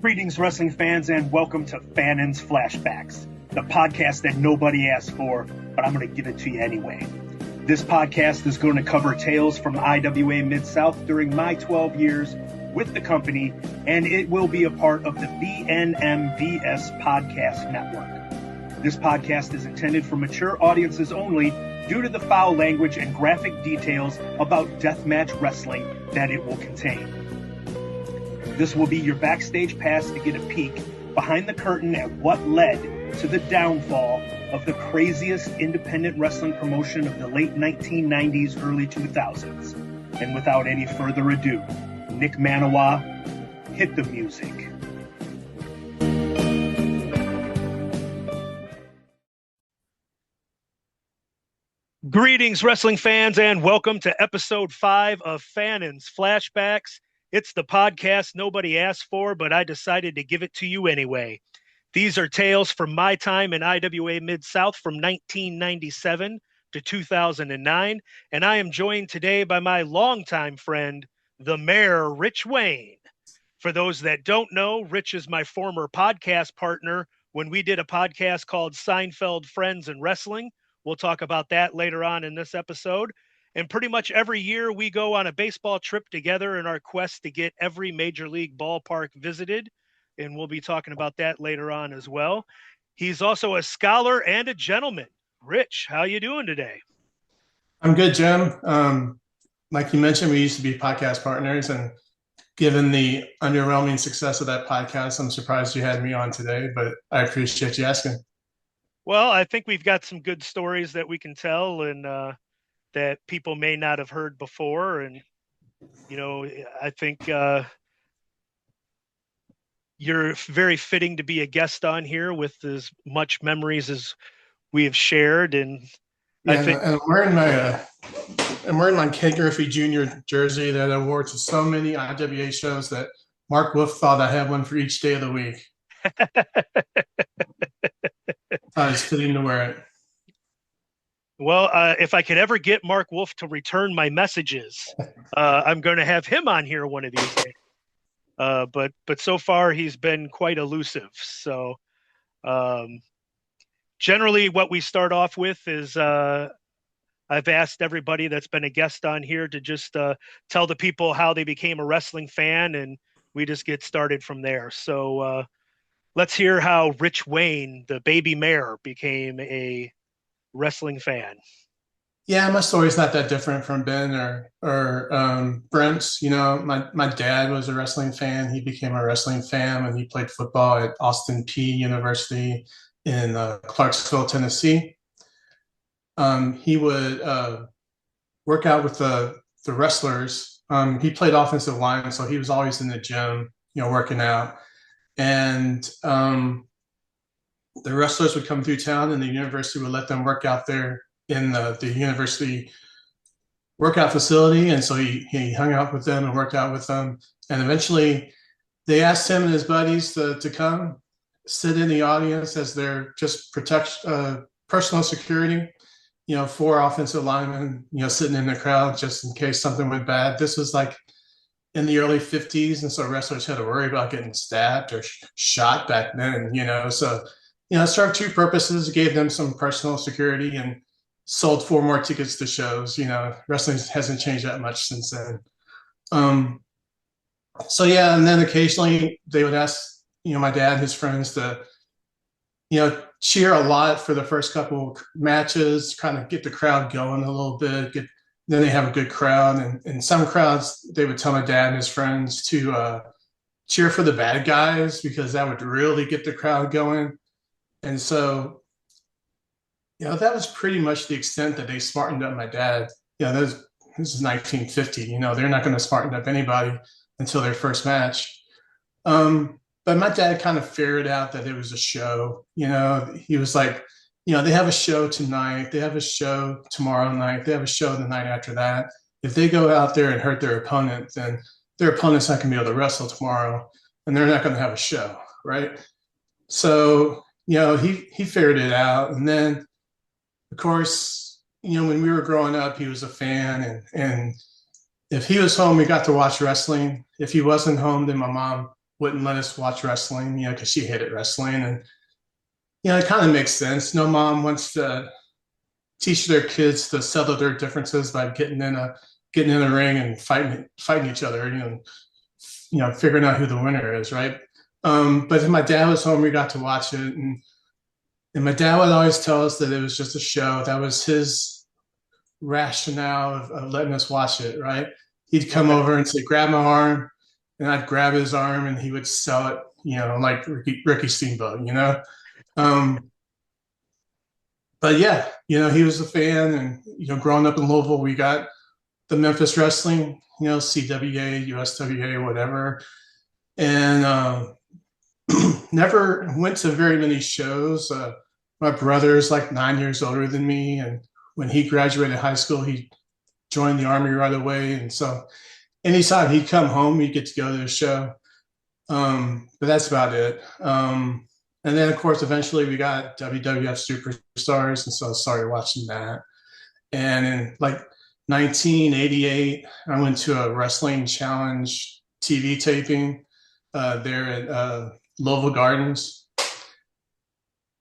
Greetings, wrestling fans, and welcome to Fannin's Flashbacks, the podcast that nobody asked for, but I'm going to give it to you anyway. This podcast is going to cover tales from IWA Mid-South during my 12 years with the company, and it will be a part of the VNMVS Podcast Network. This podcast is intended for mature audiences only due to the foul language and graphic details about deathmatch wrestling that it will contain. This will be your backstage pass to get a peek behind the curtain at what led to the downfall of the craziest independent wrestling promotion of the late 1990s, early 2000s. And without any further ado, Nick Maniwa, hit the music. Greetings, wrestling fans, and welcome to episode 5 of Fannin's Flashbacks. It's the podcast nobody asked for, but I decided to give it to you anyway. These are tales from my time in IWA Mid-South from 1997 to 2009, and I am joined today by my longtime friend, the Mayor, Rich Wayne. For those that don't know, Rich is my former podcast partner when we did a podcast called Seinfeld, Friends, and Wrestling. We'll talk about that later on in this episode. And pretty much every year we go on a baseball trip together in our quest to get every major league ballpark visited. And we'll be talking about that later on as well. He's also a scholar and a gentleman. Rich, how you doing today? I'm good, Jim. Like you mentioned, we used to be podcast partners, and given the underwhelming success of that podcast, I'm surprised you had me on today, but I appreciate you asking. Well, I think we've got some good stories that we can tell and that people may not have heard before. And, you know, I think you're very fitting to be a guest on here with as much memories as we have shared. And yeah, I think, and I'm wearing my Ken Griffey Jr. jersey that I wore to so many IWA shows that Mark Wolf thought I had one for each day of the week. I was fitting to wear it. Well, if I could ever get Mark Wolf to return my messages, I'm going to have him on here one of these days. But so far he's been quite elusive. So generally what we start off with is I've asked everybody that's been a guest on here to just tell the people how they became a wrestling fan, and we just get started from there. So let's hear how Rich Wayne, the baby mayor, became a wrestling fan. Yeah, my story's not that different from Ben or Brent's. You know, my dad was a wrestling fan. He became a wrestling fan when he played football at Austin Peay University in Clarksville, Tennessee. He would work out with the wrestlers. He played offensive line, so he was always in the gym, you know, working out. And the wrestlers would come through town, and the university would let them work out there in the university workout facility. And so he hung out with them and worked out with them. And eventually they asked him and his buddies to come sit in the audience as their just personal security, you know, 4 offensive linemen, you know, sitting in the crowd just in case something went bad. This was like in the early 50s. And so wrestlers had to worry about getting stabbed or shot back then, you know. So, you know, it served 2 purposes, gave them some personal security and sold 4 more tickets to shows. You know, wrestling hasn't changed that much since then. So yeah, and then occasionally they would ask, you know, my dad and his friends to, you know, cheer a lot for the first couple matches, kind of get the crowd going a little bit. Then they have a good crowd, and in some crowds they would tell my dad and his friends to cheer for the bad guys because that would really get the crowd going. And so, you know, that was pretty much the extent that they smartened up my dad. You know, this is 1950. You know, they're not going to smarten up anybody until their first match. But my dad kind of figured out that it was a show. You know, he was like, you know, they have a show tonight. They have a show tomorrow night. They have a show the night after that. If they go out there and hurt their opponent, then their opponent's not going to be able to wrestle tomorrow, and they're not going to have a show, right? So, you know, he figured it out. And then, of course, you know, when we were growing up, he was a fan. And if he was home, we got to watch wrestling. If he wasn't home, then my mom wouldn't let us watch wrestling, because she hated wrestling. And, it kind of makes sense. No mom wants to teach their kids to settle their differences by getting in a ring and fighting each other, figuring out who the winner is, right? But if my dad was home, we got to watch it, and my dad would always tell us that it was just a show. That was his rationale of letting us watch it, right? He'd come over and say, "Grab my arm," and I'd grab his arm, and he would sell it, like Ricky Steamboat, But yeah, he was a fan, and growing up in Louisville, we got the Memphis wrestling, CWA, USWA, whatever, and never went to very many shows. My brother's like 9 years older than me, and when he graduated high school, he joined the Army right away, and so anytime he'd come home, we'd get to go to a show. But that's about it. And then, of course, eventually we got WWF Superstars, and so I started watching that. And in like 1988, I went to a Wrestling Challenge TV taping there at Louisville Gardens.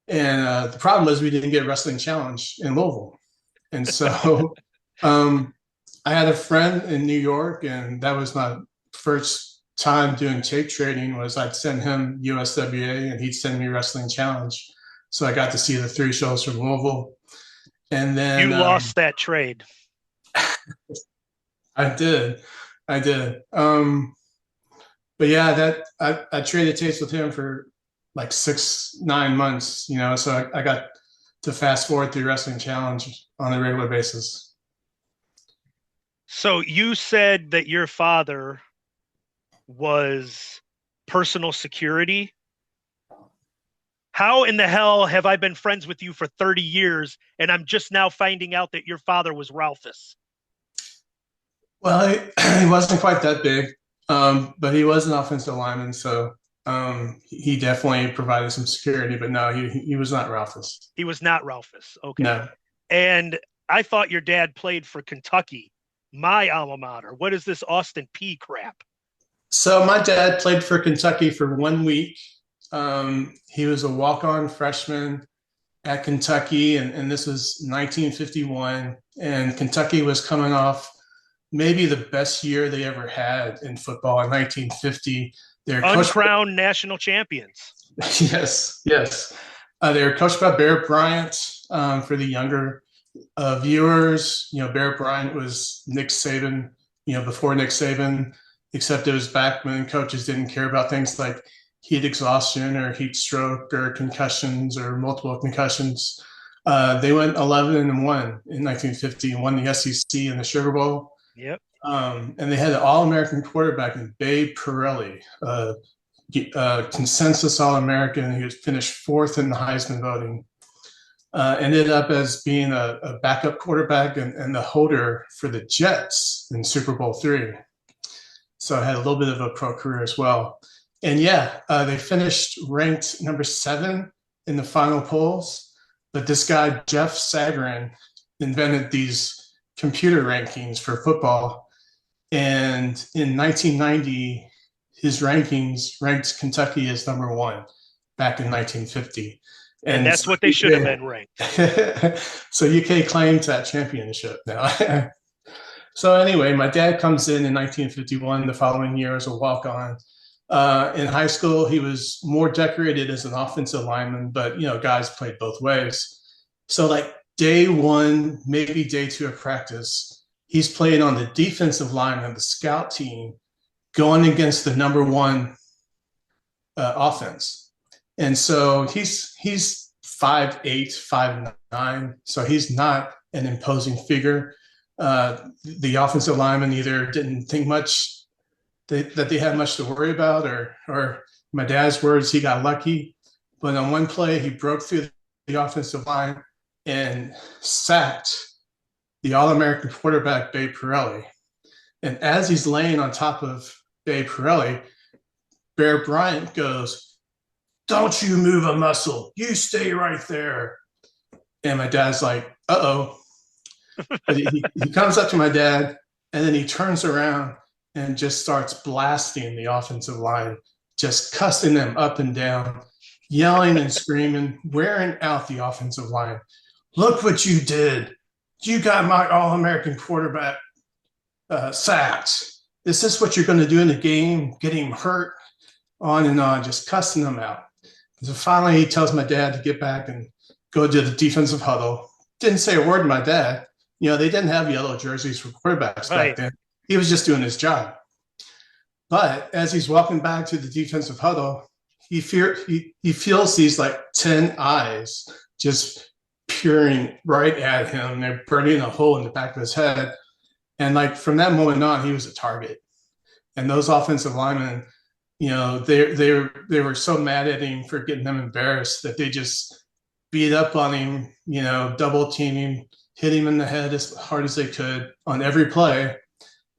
And the problem was we didn't get Wrestling Challenge in Louisville. And so I had a friend in New York, and that was my first time doing tape trading. Was I'd send him USWA and he'd send me Wrestling Challenge. So I got to see the 3 shows from Louisville. And then you lost that trade. I did. But yeah, I traded tapes with him for like 6-9 months, so I got to fast forward through Wrestling Challenge on a regular basis. So you said that your father was personal security. How in the hell have I been friends with you for 30 years and I'm just now finding out that your father was Ralphus? Well, he wasn't quite that big, but he was an offensive lineman, so he definitely provided some security. But no, he was not Ralphus. He was not Ralphus. Okay. No. And I thought your dad played for Kentucky, my alma mater. What is this Austin P crap? So my dad played for Kentucky for 1 week. He was a walk-on freshman at Kentucky, and this was 1951. And Kentucky was coming off maybe the best year they ever had in football in 1950. They're uncrowned national champions. Yes. They were coached by Bear Bryant. For the younger viewers, Bear Bryant was Nick Saban, before Nick Saban, except it was back when coaches didn't care about things like heat exhaustion or heat stroke or concussions or multiple concussions. They went 11-1 in 1950 and won the SEC and the Sugar Bowl. Yep. And they had an All-American quarterback in Babe Pirelli, consensus All-American. He was finished 4th in the Heisman voting. Ended up as being a backup quarterback and the holder for the Jets in Super Bowl III. So I had a little bit of a pro career as well. And yeah, they finished ranked number 7 in the final polls. But this guy, Jeff Sagarin, invented these computer rankings for football. And in 1990, his rankings ranked Kentucky as number 1 back in 1950. And that's what they should have been ranked. So UK claims that championship now. So anyway, my dad comes in 1951, the following year as a walk-on. In high school, he was more decorated as an offensive lineman, but, guys played both ways. So like day 1, maybe day 2 of practice, he's playing on the defensive line of the scout team going against the number 1 offense. And so he's 5'8", 5'9", so he's not an imposing figure. The offensive lineman either didn't think much that they had much to worry about, or my dad's words, he got lucky. But on one play, he broke through the offensive line and sacked the All-American quarterback, Babe Pirelli. And as he's laying on top of Babe Pirelli, Bear Bryant goes, "Don't you move a muscle. You stay right there." And my dad's like, uh-oh. But he comes up to my dad, and then he turns around and just starts blasting the offensive line just cussing them up and down, yelling and screaming, wearing out the offensive line. Look what you did. You got my All-American quarterback sacked. Is this what you're going to do in the game? Get him hurt? On and on, just cussing them out. So finally, he tells my dad to get back and go to the defensive huddle. Didn't say a word to my dad. They didn't have yellow jerseys for quarterbacks back then. He was just doing his job. But as he's walking back to the defensive huddle, he feels these like 10 eyes just peering right at him. They're burning a hole in the back of his head. And like from that moment on, he was a target. And those offensive linemen, they were so mad at him for getting them embarrassed that they just beat up on him, double teaming, hit him in the head as hard as they could on every play.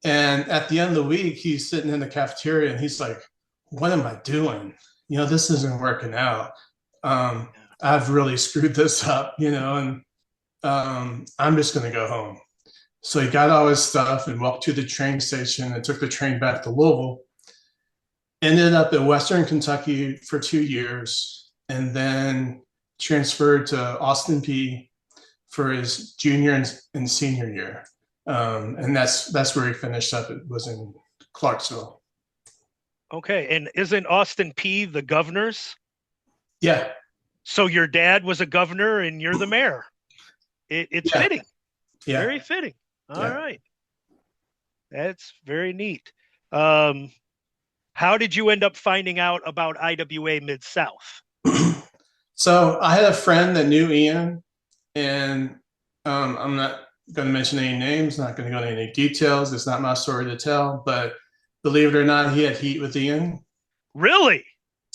And at the end of the week, he's sitting in the cafeteria and he's like, what am I doing? This isn't working out. I've really screwed this up, and I'm just going to go home. So he got all his stuff and walked to the train station and took the train back to Louisville. Ended up in Western Kentucky for 2 years and then transferred to Austin P for his junior and senior year. And that's where he finished up. It was in Clarksville. Okay. And isn't Austin P the governor's? Yeah. So your dad was a governor and you're the mayor. It's fitting. Yeah. Very fitting. All right. That's very neat. How did you end up finding out about IWA Mid-South? So I had a friend that knew Ian, and I'm not going to mention any names, not going to go into any details. It's not my story to tell, but believe it or not, he had heat with Ian. Really?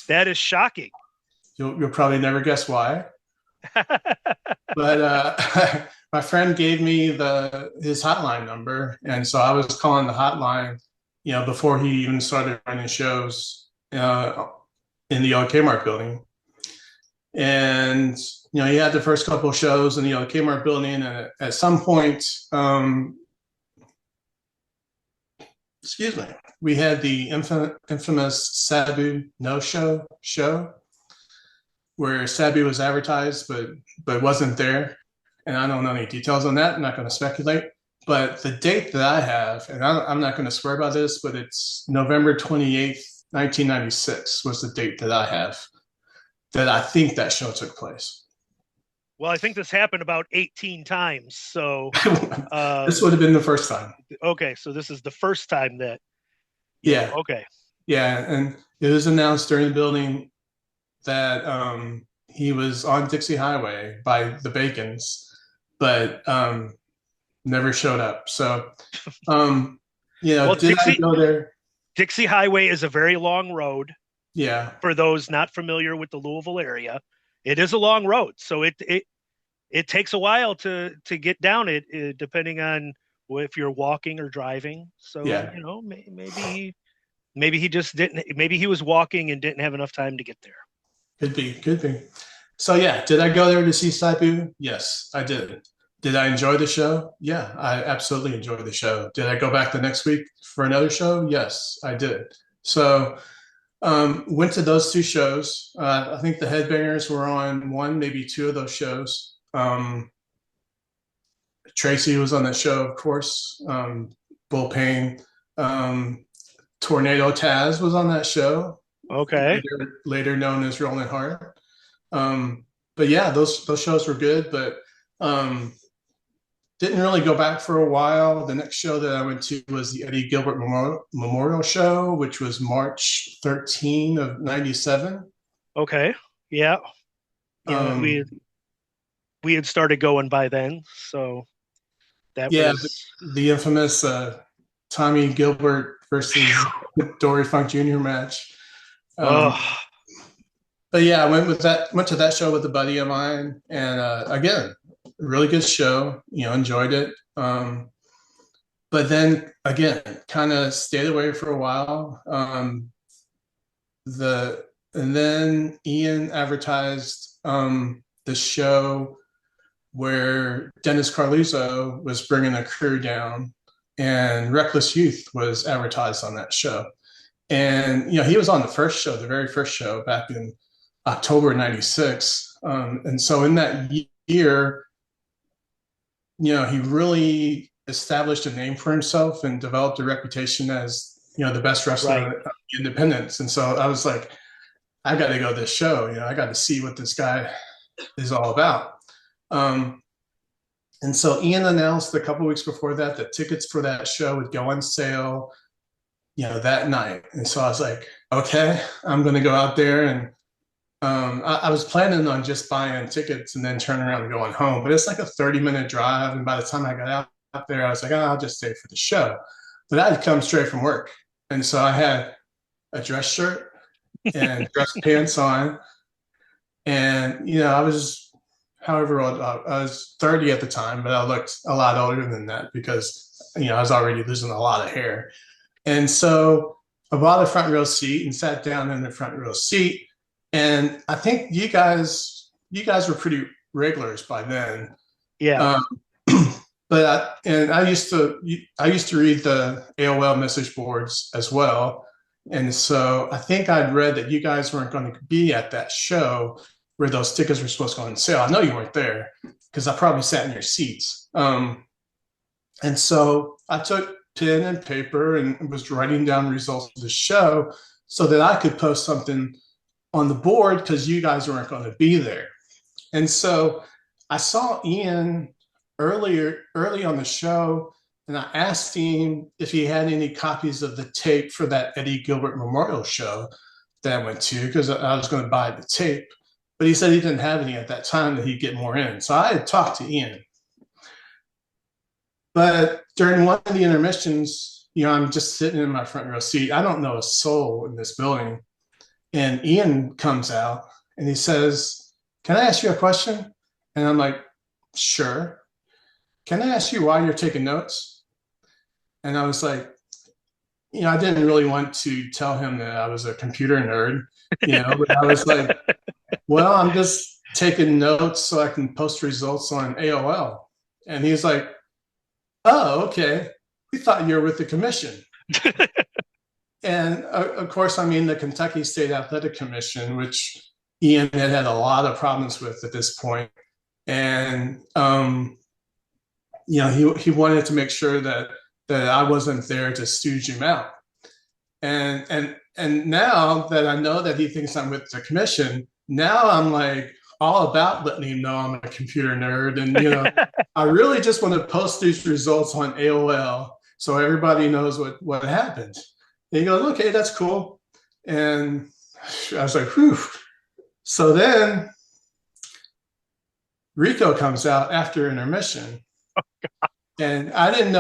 That is shocking. You'll probably never guess why. But my friend gave me his hotline number, and so I was calling the hotline, before he even started running shows in the old k-mart building. And he had the first couple of shows in the old k-mart building, and at some point, we had the infamous Sabu no-show show where Sabu was advertised but wasn't there. And I don't know any details on that. I'm not going to speculate. But the date that I have, and I'm not going to swear by this, but it's November 28th, 1996 was the date that I have that I think that show took place. Well, I think this happened about 18 times. So this would have been the first time. Okay. So this is the first time that. Yeah. Okay. Yeah. And it was announced during the building that he was on Dixie Highway by the Bacons, but never showed up. So, well, did I go there? Dixie Highway is a very long road. Yeah. For those not familiar with the Louisville area, it is a long road. So it takes a while to get down it, depending on if you're walking or driving. So, maybe he just didn't, maybe he was walking and didn't have enough time to get there. Could be. So yeah, did I go there to see Sabu? Yes, I did. Did I enjoy the show? Yeah, I absolutely enjoyed the show. Did I go back the next week for another show? Yes, I did. So went to those two shows. I think the Headbangers were on one, maybe two of those shows. Tracy was on that show, of course. Bull Payne. Tornado Taz was on that show. Okay. Later known as Rolling Hard. But yeah, those shows were good, but didn't really go back for a while. The next show that I went to was the Eddie Gilbert Memorial Show, which was March 13 of 97. Okay. Yeah. We had started going by then, so that was the infamous Tommy Gilbert versus Dory Funk Jr. match. But yeah, I went to that show with a buddy of mine, and again, really good show. Enjoyed it. But then again, kind of stayed away for a while. And then Ian advertised the show where Dennis Carluzzo was bringing a crew down, and Reckless Youth was advertised on that show. And, he was on the first show, the very first show back in October '96. And so in that year, he really established a name for himself and developed a reputation as, the best Right. wrestler of independence. And so I was like, I got to go to this show. I got to see what this guy is all about. Um, and so Ian announced a couple weeks before that that tickets for that show would go on sale, that night. And so I was like, okay, I'm going to go out there. And I was planning on just buying tickets and then turning around and going home. But it's like a 30-minute drive. And by the time I got out there, I was like, oh, I'll just stay for the show. But I had come straight from work. And so I had a dress shirt and dress pants on. And, I was, however old, I was 30 at the time, but I looked a lot older than that because, I was already losing a lot of hair. And so I bought a front row seat and sat down in the front row seat. And I think you guys were pretty regulars by then. Yeah. But I used to read the AOL message boards as well. And so I think I'd read that you guys weren't going to be at that show where those tickets were supposed to go on sale. I know you weren't there because I probably sat in your seats. And so I took pen and paper and was writing down results of the show so that I could post something on the board because you guys weren't going to be there. And so I saw Ian early on the show, and I asked him if he had any copies of the tape for that Eddie Gilbert Memorial show that I went to because I was going to buy the tape. But he said he didn't have any at that time, that he'd get more in. So I had talked to Ian. But during one of the intermissions, I'm just sitting in my front row seat. I don't know a soul in this building. And Ian comes out and he says, "Can I ask you a question?" And I'm like, "Sure. Can I ask you why you're taking notes?" And I was like, I didn't really want to tell him that I was a computer nerd, but I was like, well, I'm just taking notes so I can post results on AOL. And he's like, "Oh, okay. We thought you were with the commission." And of course, the Kentucky State Athletic Commission, which Ian had a lot of problems with at this point. And, he wanted to make sure that I wasn't there to stooge him out. And now that I know that he thinks I'm with the commission, now I'm like all about letting him know I'm a computer nerd. And, I really just want to post these results on AOL so everybody knows what happened. And he goes, "Okay, that's cool." And I was like, whew. So then Rico comes out after intermission. And I didn't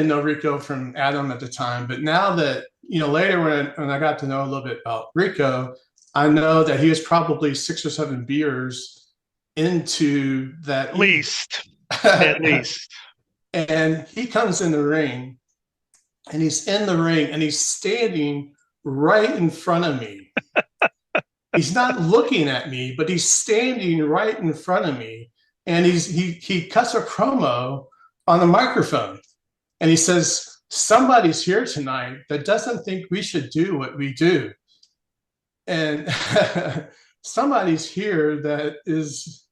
know Rico from Adam at the time, but now that, later when I got to know a little bit about Rico, I know that he was probably 6 or 7 beers into that. At least. At least. And he comes in the ring, and he's in the ring, and he's standing right in front of me. He's not looking at me, but he's standing right in front of me. And he cuts a promo on the microphone. And he says, "Somebody's here tonight that doesn't think we should do what we do. And somebody's here that is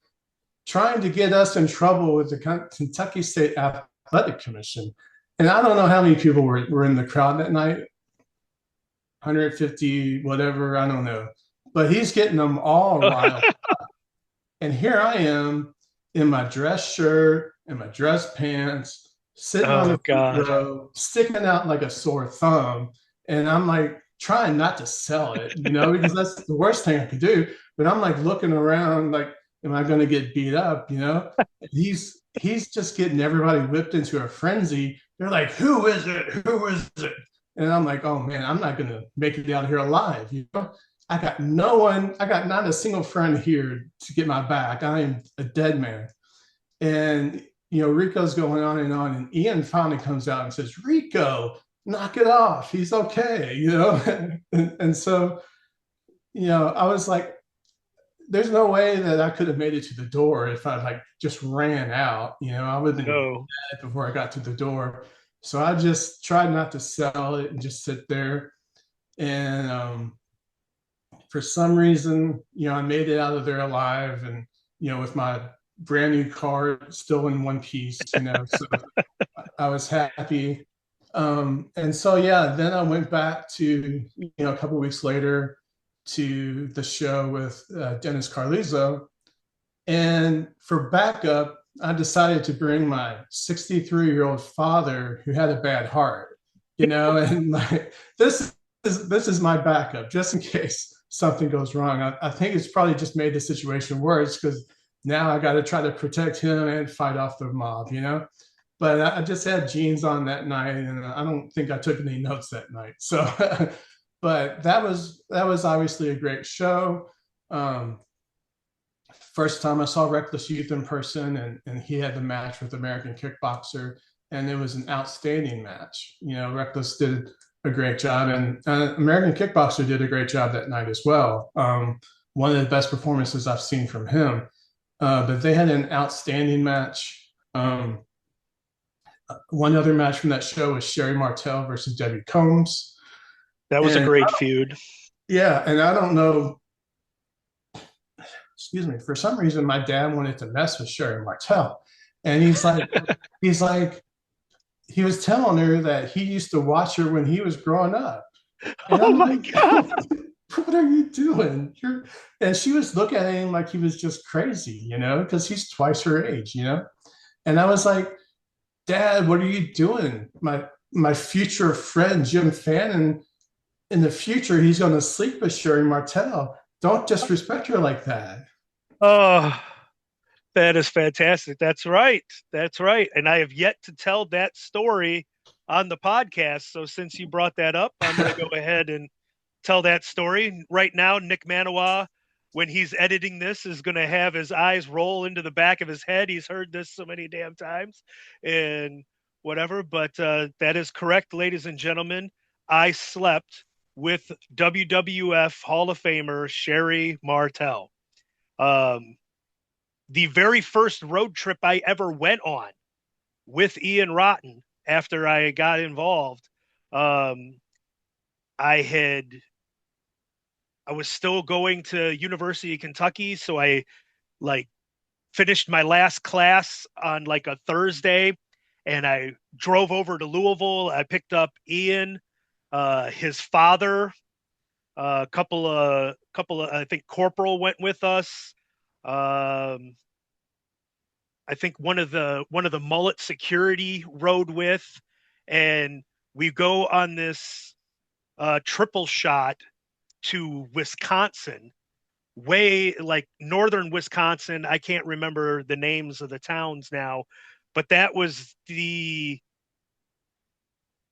trying to get us in trouble with the Kentucky State Athletic Commission." And I don't know how many people were in the crowd that night, 150, whatever, I don't know. But he's getting them all riled up. And here I am in my dress shirt and my dress pants, sitting on the front row, sticking out like a sore thumb. And I'm like trying not to sell it, because that's the worst thing I could do. But I'm like looking around like, am I going to get beat up? He's just getting everybody whipped into a frenzy. They're like, "Who is it? Who is it?" And I'm like, "Oh man, I'm not going to make it out here alive." I got no one. I got not a single friend here to get my back. I am a dead man. And, Rico's going on. And Ian finally comes out and says, "Rico, knock it off. He's okay," and so, I was like, there's no way that I could have made it to the door if I like just ran out. I would have been dead before I got to the door. So I just tried not to sell it and just sit there. And for some reason, I made it out of there alive, and with my brand new car still in one piece. So I was happy. And so yeah, then I went back to a couple of weeks later to the show with Dennis Carlizzo, and for backup, I decided to bring my 63-year-old father who had a bad heart, and this is my backup just in case something goes wrong. I think it's probably just made the situation worse because now I got to try to protect him and fight off the mob. But I just had jeans on that night, and I don't think I took any notes that night. So, but that was obviously a great show. Um, First time I saw Reckless Youth in person, and he had the match with American Kickboxer, and it was an outstanding match. Reckless did a great job, and American Kickboxer did a great job that night as well. One of the best performances I've seen from him. But they had an outstanding match. One other match from that show was Sherry Martel versus Debbie Combs. That was a And great feud. yeah, and I don't know, excuse me, for some reason my dad wanted to mess with Sherry Martel. And he's like, he was telling her that he used to watch her when he was growing up. And Oh I'm my like, God. what are you doing? And she was looking at him like he was just crazy, because he's twice her age. And I was like, Dad, what are you doing? My future friend Jim Fannin, in the future, he's going to sleep with Sherry Martel. Don't disrespect her like that. Oh, that is fantastic. That's right. That's right. And I have yet to tell that story on the podcast. So since you brought that up, I'm going to go ahead and tell that story. Right now, Nick Maniwa, when he's editing this, is going to have his eyes roll into the back of his head. He's heard this so many damn times and whatever. But that is correct, ladies and gentlemen. I slept with WWF Hall of Famer Sherry Martel. Um, the very first road trip I ever went on with Ian Rotten after I got involved, um, I had I was still going to University of Kentucky, so I like finished my last class on like a Thursday, and I drove over to Louisville. I picked up Ian, his father, a couple of I think Corporal went with us. Um, I think one of the mullet security rode with, and we go on this triple shot to Wisconsin, way like northern Wisconsin. I can't remember the names of the towns now, but that was the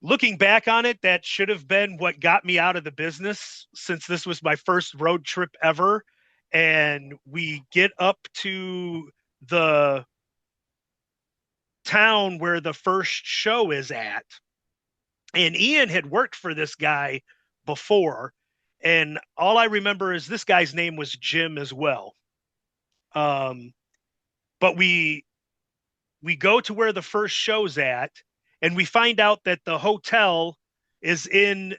looking back on it, that should have been what got me out of the business since this was my first road trip ever. And we get up to the town where the first show is at. And Ian had worked for this guy before. And all I remember is this guy's name was Jim as well. Um, but we go to where the first show's at, and we find out that the hotel is in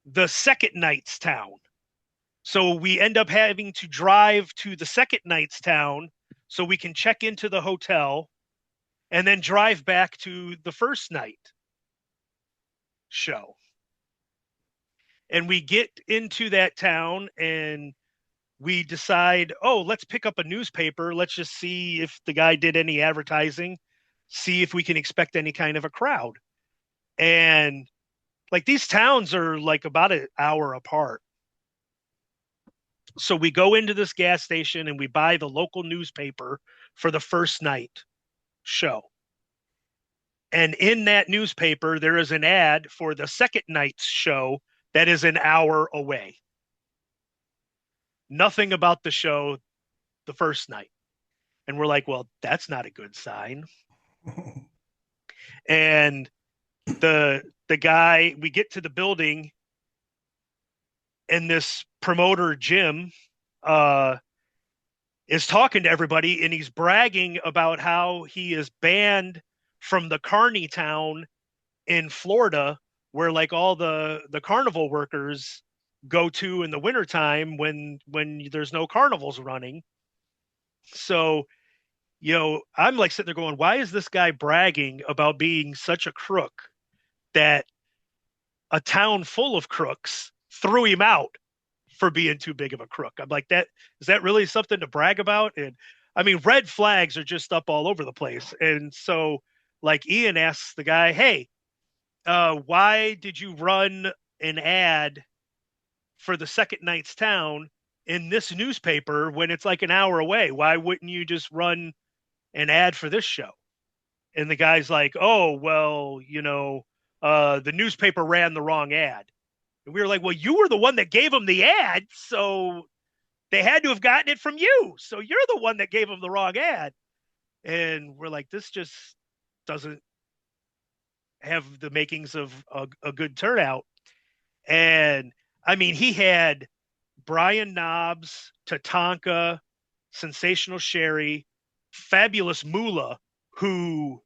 the second night's town. So we end up having to drive to the second night's town so we can check into the hotel and then drive back to the first night show. And we get into that town and we decide, oh, let's pick up a newspaper. Let's just see if the guy did any advertising, see if we can expect any kind of a crowd. And like these towns are like about an hour apart. So we go into this gas station and we buy the local newspaper for the first night show. And in that newspaper, there is an ad for the second night's show that is an hour away. Nothing about the show the first night. And we're like, well, that's not a good sign. And the guy, we get to the building, and this promoter, Jim, is talking to everybody, and he's bragging about how he is banned from the Carney town in Florida where like all the carnival workers go to in the wintertime when there's no carnivals running. So, I'm like sitting there going, why is this guy bragging about being such a crook that a town full of crooks threw him out for being too big of a crook? I'm like, that is that really something to brag about? And I mean, red flags are just up all over the place. And so like Ian asks the guy, hey, why did you run an ad for the second night's town in this newspaper when it's like an hour away? Why wouldn't you just run an ad for this show? And the guy's like, oh, well, the newspaper ran the wrong ad. And we were like, well, you were the one that gave them the ad. So they had to have gotten it from you. So you're the one that gave them the wrong ad. And we're like, this just doesn't have the makings of a good turnout. And I mean, he had Brian Knobs, Tatanka, Sensational Sherry, Fabulous Moolah, who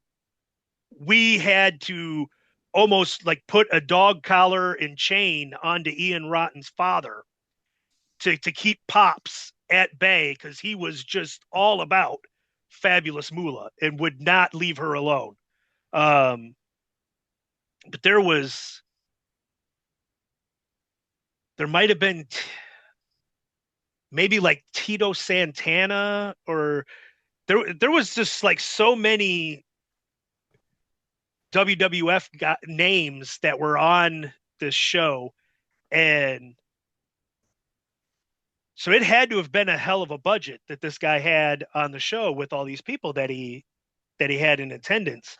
we had to almost like put a dog collar and chain onto Ian Rotten's father to keep Pops at bay, because he was just all about Fabulous Moolah and would not leave her alone. But there might have been maybe like Tito Santana, or there was just like so many WWF names that were on this show. And so it had to have been a hell of a budget that this guy had on the show with all these people that he had in attendance.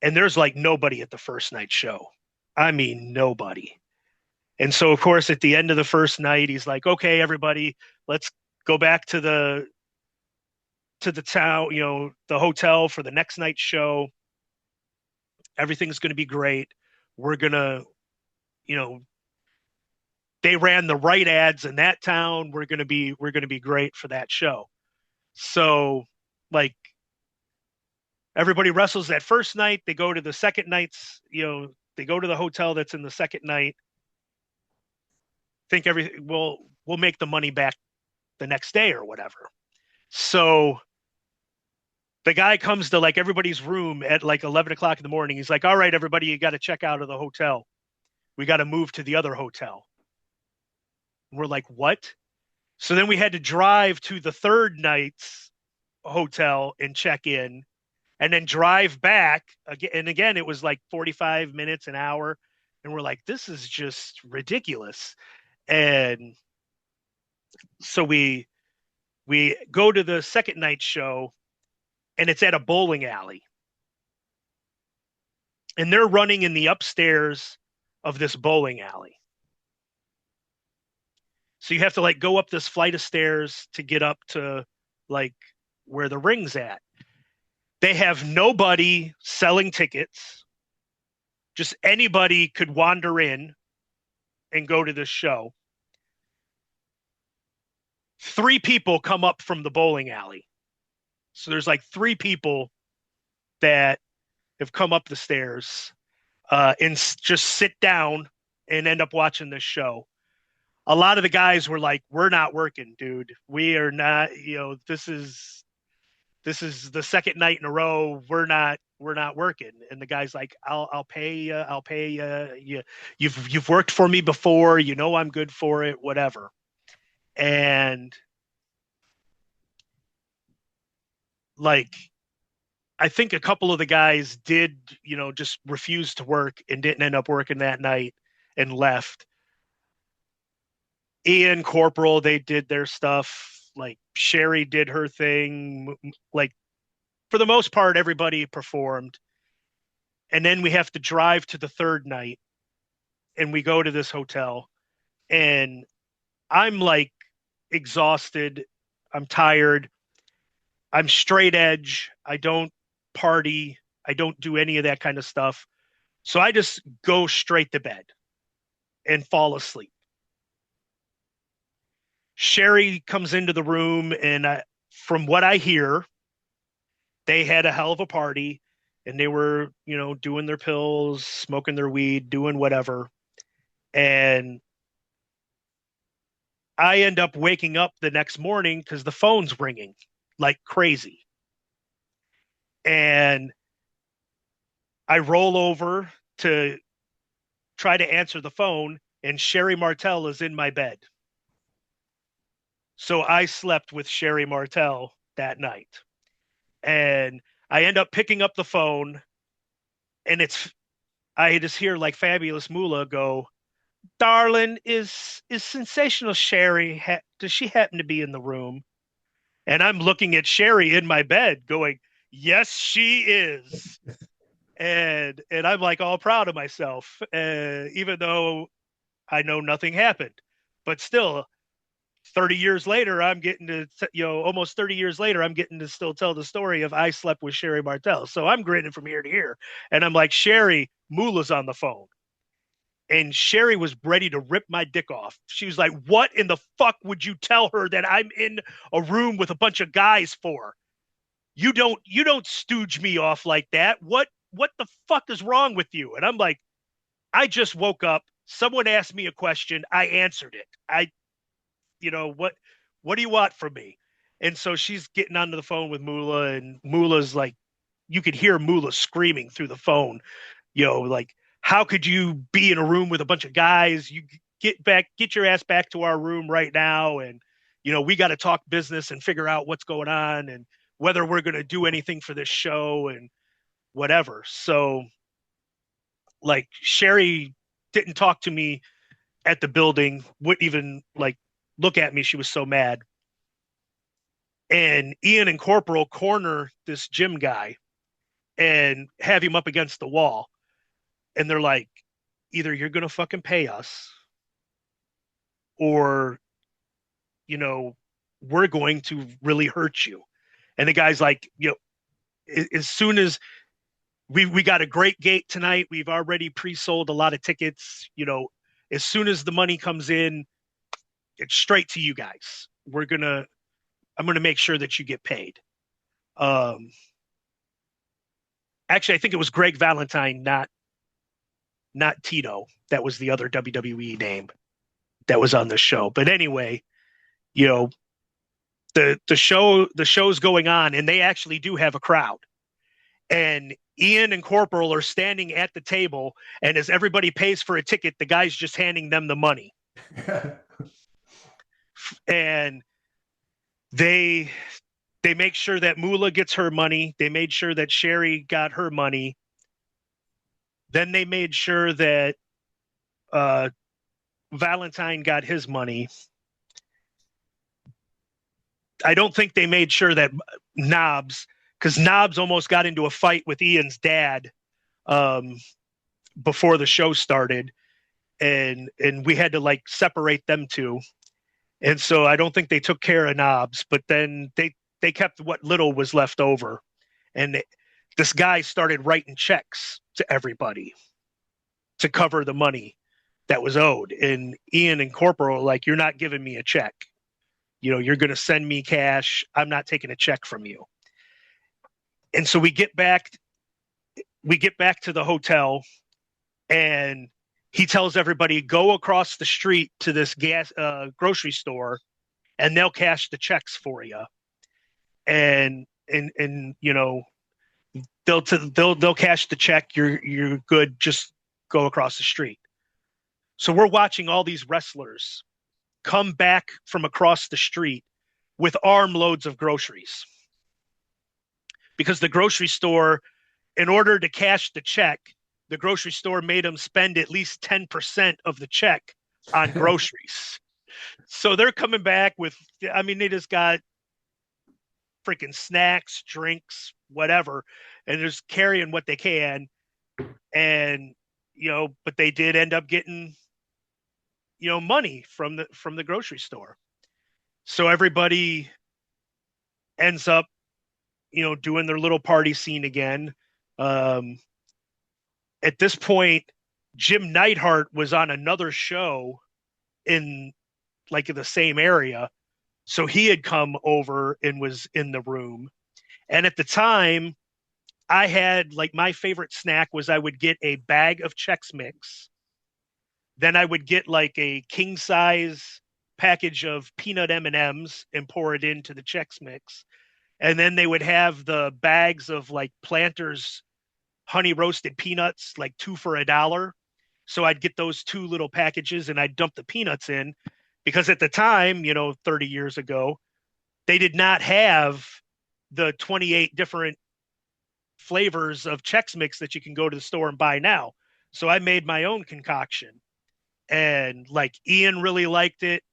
And there's like nobody at the first night show. I mean, nobody. And so, of course, at the end of the first night, he's like, okay, everybody, let's go back to the town, the hotel for the next night's show. Everything's going to be great. We're going to, they ran the right ads in that town. We're going to be great for that show. So like everybody wrestles that first night. They go to the second night's, they go to the hotel that's in the second night. Think everything we'll make the money back the next day or whatever. So the guy comes to like everybody's room at like 11 o'clock in the morning. He's like, all right, everybody, you got to check out of the hotel. We got to move to the other hotel. And we're like, what? So then we had to drive to the third night's hotel and check in, and then drive back again. And again, it was like 45 minutes, an hour. And we're like, this is just ridiculous. And so we go to the second night show, and it's at a bowling alley. And they're running in the upstairs of this bowling alley. So you have to like go up this flight of stairs to get up to like where the ring's at. They have nobody selling tickets. Just anybody could wander in and go to this show. 3 people come up from the bowling alley. So there's like 3 people that have come up the stairs and just sit down and end up watching this show. A lot of the guys were like, we're not working, dude. We are not, this is the second night in a row. We're not working. And the guy's like, I'll pay you. You've worked for me before. I'm good for it, whatever. And like, I think a couple of the guys did, just refuse to work and didn't end up working that night and left. Ian, Corporal, they did their stuff. Like Sherry did her thing. Like for the most part, everybody performed. And then we have to drive to the third night, and we go to this hotel, and I'm like exhausted. I'm tired. I'm straight edge. I don't party. I don't do any of that kind of stuff. So I just go straight to bed and fall asleep. Sherry comes into the room, and from what I hear, they had a hell of a party. and they were, doing their pills, smoking their weed, doing whatever. And I end up waking up the next morning because the phone's ringing like crazy. And I roll over to try to answer the phone, and Sherry Martel is in my bed. So I slept with Sherry Martel that night. And I end up picking up the phone, and I just hear like Fabulous Moolah go, "Darling, is sensational Sherry? Does she happen to be in the room?" And I'm looking at Sherry in my bed, going, "Yes, she is." And I'm like all proud of myself, even though I know nothing happened. But still, 30 years later, I'm getting to, almost 30 years later, I'm getting to still tell the story of I slept with Sherry Martel. So I'm grinning from ear to ear. And I'm like, Sherry, Moolah's on the phone. And Sherry was ready to rip my dick off. She was like, "What in the fuck would you tell her that I'm in a room with a bunch of guys for? You don't stooge me off like that. What the fuck is wrong with you?" And I'm like, I just woke up. Someone asked me a question. I answered it. What do you want from me? And so she's getting onto the phone with Moolah, and Moolah's like, you could hear Moolah screaming through the phone, like, how could you be in a room with a bunch of guys? You get your ass back to our room right now. And, we got to talk business and figure out what's going on and whether we're going to do anything for this show and whatever. So, like, Sherry didn't talk to me at the building, wouldn't even like look at me. She was so mad. And Ian and Corporal corner this gym guy and have him up against the wall. And they're like, either you're going to fucking pay us, or, we're going to really hurt you. And the guy's like, as soon as we got a great gate tonight, we've already pre-sold a lot of tickets, as soon as the money comes in, it's straight to you guys. I'm going to make sure that you get paid. Actually, I think it was Greg Valentine, not Tito. That was the other WWE name that was on the show. But anyway, the show's going on, and they actually do have a crowd. And Ian and Corporal are standing at the table, and as everybody pays for a ticket, the guy's just handing them the money. And they make sure that Moolah gets her money. They made sure that Sherry got her money. Then they made sure that Valentine got his money. I don't think they made sure that Knobs, because Knobs almost got into a fight with Ian's dad before the show started, and we had to like separate them two. And so I don't think they took care of Knobs, but then they kept what little was left over. And this guy started writing checks to everybody to cover the money that was owed. And Ian and Corporal, like, you're not giving me a check. You're going to send me cash. I'm not taking a check from you. And so we get back to the hotel, and he tells everybody, go across the street to this grocery store, and they'll cash the checks for you. And they'll cash the check. You're good. Just go across the street. So we're watching all these wrestlers come back from across the street with armloads of groceries, because the grocery store, in order to cash the check, the grocery store made them spend at least 10% of the check on groceries. So they're coming back with, they just got freaking snacks, drinks, whatever, and they're just carrying what they can. And, but they did end up getting, money from the grocery store. So everybody ends up, doing their little party scene again. At this point, Jim Neidhart was on another show in the same area. So he had come over and was in the room. And at the time, I had like my favorite snack was I would get a bag of Chex Mix. Then I would get like a king size package of peanut M&Ms and pour it into the Chex Mix. And then they would have the bags of like Planters honey roasted peanuts, like 2 for $1. So I'd get those 2 little packages and I'd dump the peanuts in because at the time, 30 years ago, they did not have the 28 different flavors of Chex Mix that you can go to the store and buy now. So I made my own concoction and like Ian really liked it.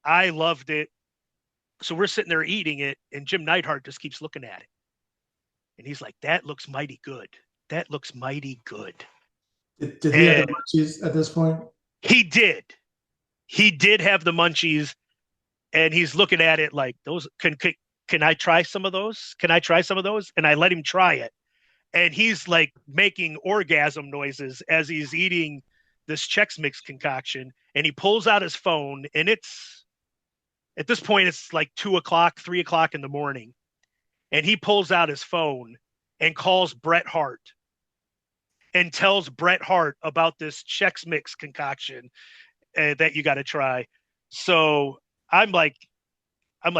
I loved it. So we're sitting there eating it and Jim Neidhart just keeps looking at it. And he's like, that looks mighty good. That looks mighty good. Did he have the And munchies at this point? he did. He did have the munchies and he's looking at it like those can I try some of those? Can I try some of those? And I let him try it. And he's like making orgasm noises as he's eating this Chex Mix concoction. And he pulls out his phone and it's at this point, it's like 2:00, 3:00 in the morning. And he pulls out his phone and calls Bret Hart and tells Bret Hart about this Chex Mix concoction that you got to try. So I'm like,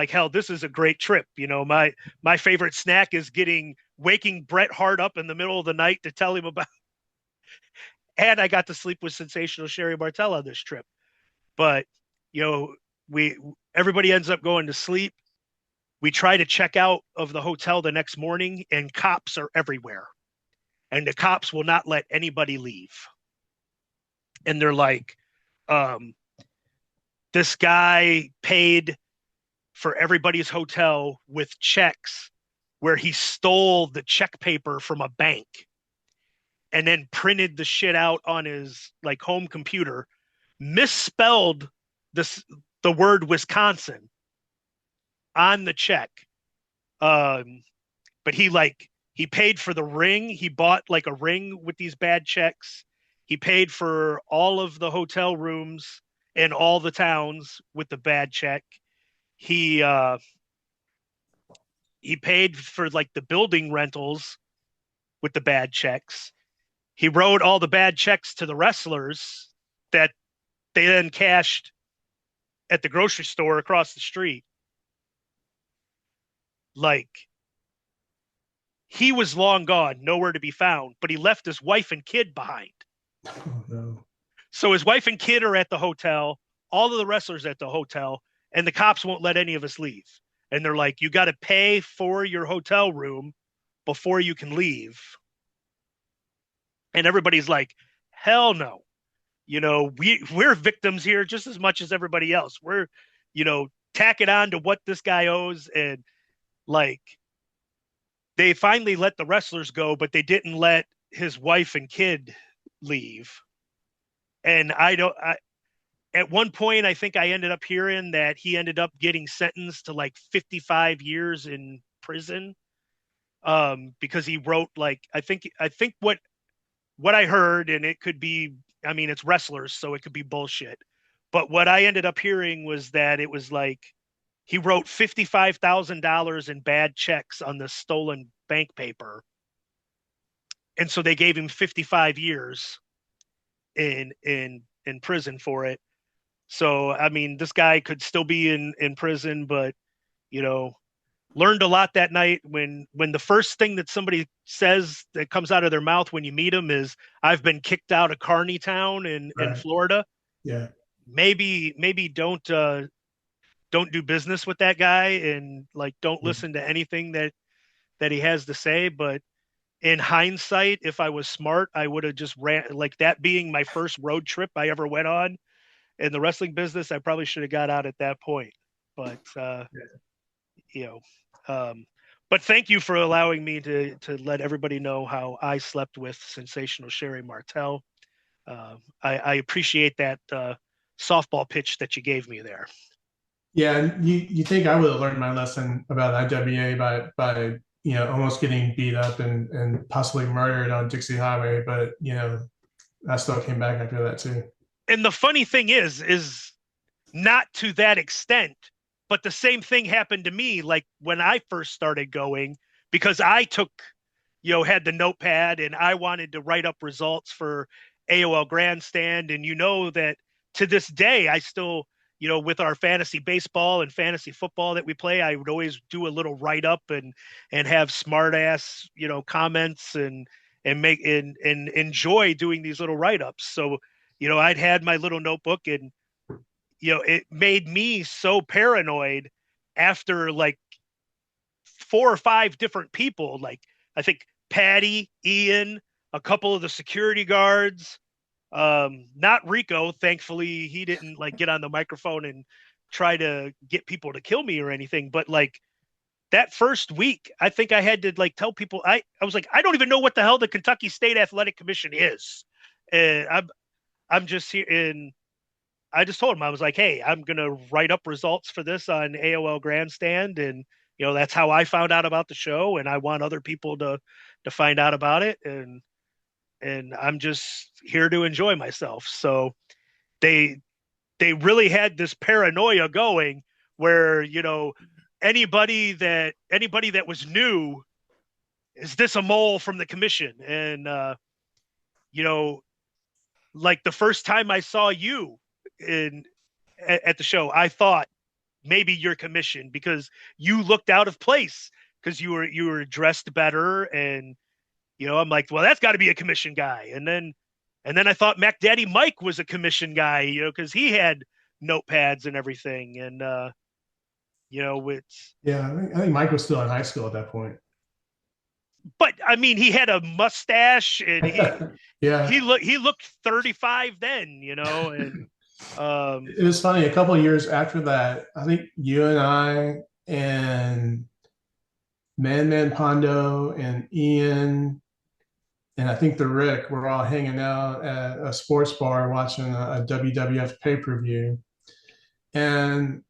hell, this is a great trip. My favorite snack is waking Bret Hart up in the middle of the night to tell him about. And I got to sleep with Sensational Sherry Martel on this trip. But everybody ends up going to sleep. We try to check out of the hotel the next morning, and cops are everywhere. And the cops will not let anybody leave. And they're like, this guy paid for everybody's hotel with checks where he stole the check paper from a bank and then printed the shit out on his like home computer, misspelled the word Wisconsin on the check. But he paid for the ring. He bought like a ring with these bad checks. He paid for all of the hotel rooms in all the towns with the bad check. He paid for like the building rentals with the bad checks. He wrote all the bad checks to the wrestlers that they then cashed at the grocery store across the street. Like, he was long gone, nowhere to be found, but he left his wife and kid behind. Oh, no. So his wife and kid are at the hotel, all of the wrestlers at the hotel, and the cops won't let any of us leave. And they're like, you got to pay for your hotel room before you can leave. And everybody's like, hell no. We're victims here just as much as everybody else. We're, tacking on to what this guy owes. And like, they finally let the wrestlers go, but they didn't let his wife and kid leave. And at one point, I think I ended up hearing that he ended up getting sentenced to like 55 years in prison because he wrote like, I think what I heard, and it could be, I mean, it's wrestlers, so it could be bullshit. But what I ended up hearing was that it was like he wrote $55,000 in bad checks on the stolen bank paper. And so they gave him 55 years in prison for it. So, I mean, this guy could still be in prison, but, learned a lot that night when the first thing that somebody says that comes out of their mouth when you meet them is, I've been kicked out of Kearney Town in Florida. Yeah. Maybe don't do business with that guy and like, don't listen to anything that he has to say. But in hindsight, if I was smart, I would have just ran, like that being my first road trip I ever went on in the wrestling business. I probably should have got out at that point, but but thank you for allowing me to let everybody know how I slept with Sensational Sherry Martel. I appreciate that softball pitch that you gave me there. Yeah, and you think I would have learned my lesson about IWA by almost getting beat up and possibly murdered on Dixie Highway, but I still came back after that too. And the funny thing is not to that extent, but the same thing happened to me like when I first started going, because I took had the notepad, and I wanted to write up results for AOL Grandstand. And that to this day, I still, with our fantasy baseball and fantasy football that we play, I would always do a little write up and have smart ass, comments and make and enjoy doing these little write ups. So, I'd had my little notebook, and it made me so paranoid after like 4 or 5 different people, like I think Patty, Ian, a couple of the security guards, not Rico. Thankfully, he didn't like get on the microphone and try to get people to kill me or anything. But like that first week, I think I had to like tell people I was like, I don't even know what the hell the Kentucky State Athletic Commission is. And I'm just here, and I just told him, I was like, hey, I'm gonna write up results for this on AOL Grandstand, and that's how I found out about the show, and I want other people to find out about it, and I'm just here to enjoy myself. So they they really had this paranoia going where anybody that was new, is this a mole from the commission? And you know like the first time I saw you in at the show, I thought maybe you're commissioned because you looked out of place because you were dressed better. And I'm like, well, that's got to be a commission guy. And then I thought Mac Daddy Mike was a commission guy, because he had notepads and everything. And it's Yeah, I think Mike was still in high school at that point. but I mean, he had a mustache, and he Yeah, he looked he looked 35 then, and it was funny. A couple of years after that, I think you and I and Man Pondo and Ian and I think the Rick were all hanging out at a sports bar watching a WWF pay per view. And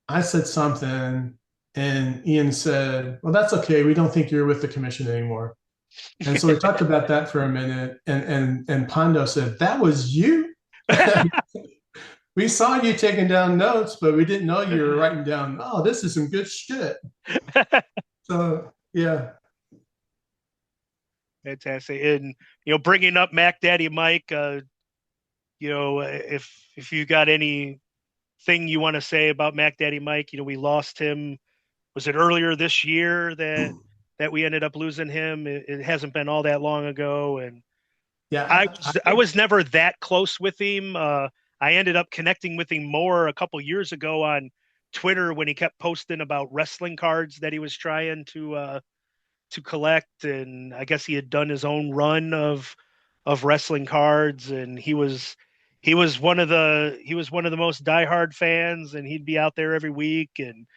I said something, and Ian said, "Well, that's okay. We don't think you're with the commission anymore." And so we talked about that for a minute, and Pondo said, "That was you." We saw you taking down notes, but we didn't know you were writing down, oh, this is some good shit. So, yeah. fantastic. And bringing up Mac Daddy Mike, if you got anything you want to say about Mac Daddy Mike, we lost him. Was it earlier this year that we ended up losing him? It hasn't been all that long ago, and I Yeah. was I was never that close with him. I ended up connecting with him more a couple years ago on Twitter when he kept posting about wrestling cards that he was trying to collect, and I guess he had done his own run of wrestling cards, and he was one of the most diehard fans, and he'd be out there every week. And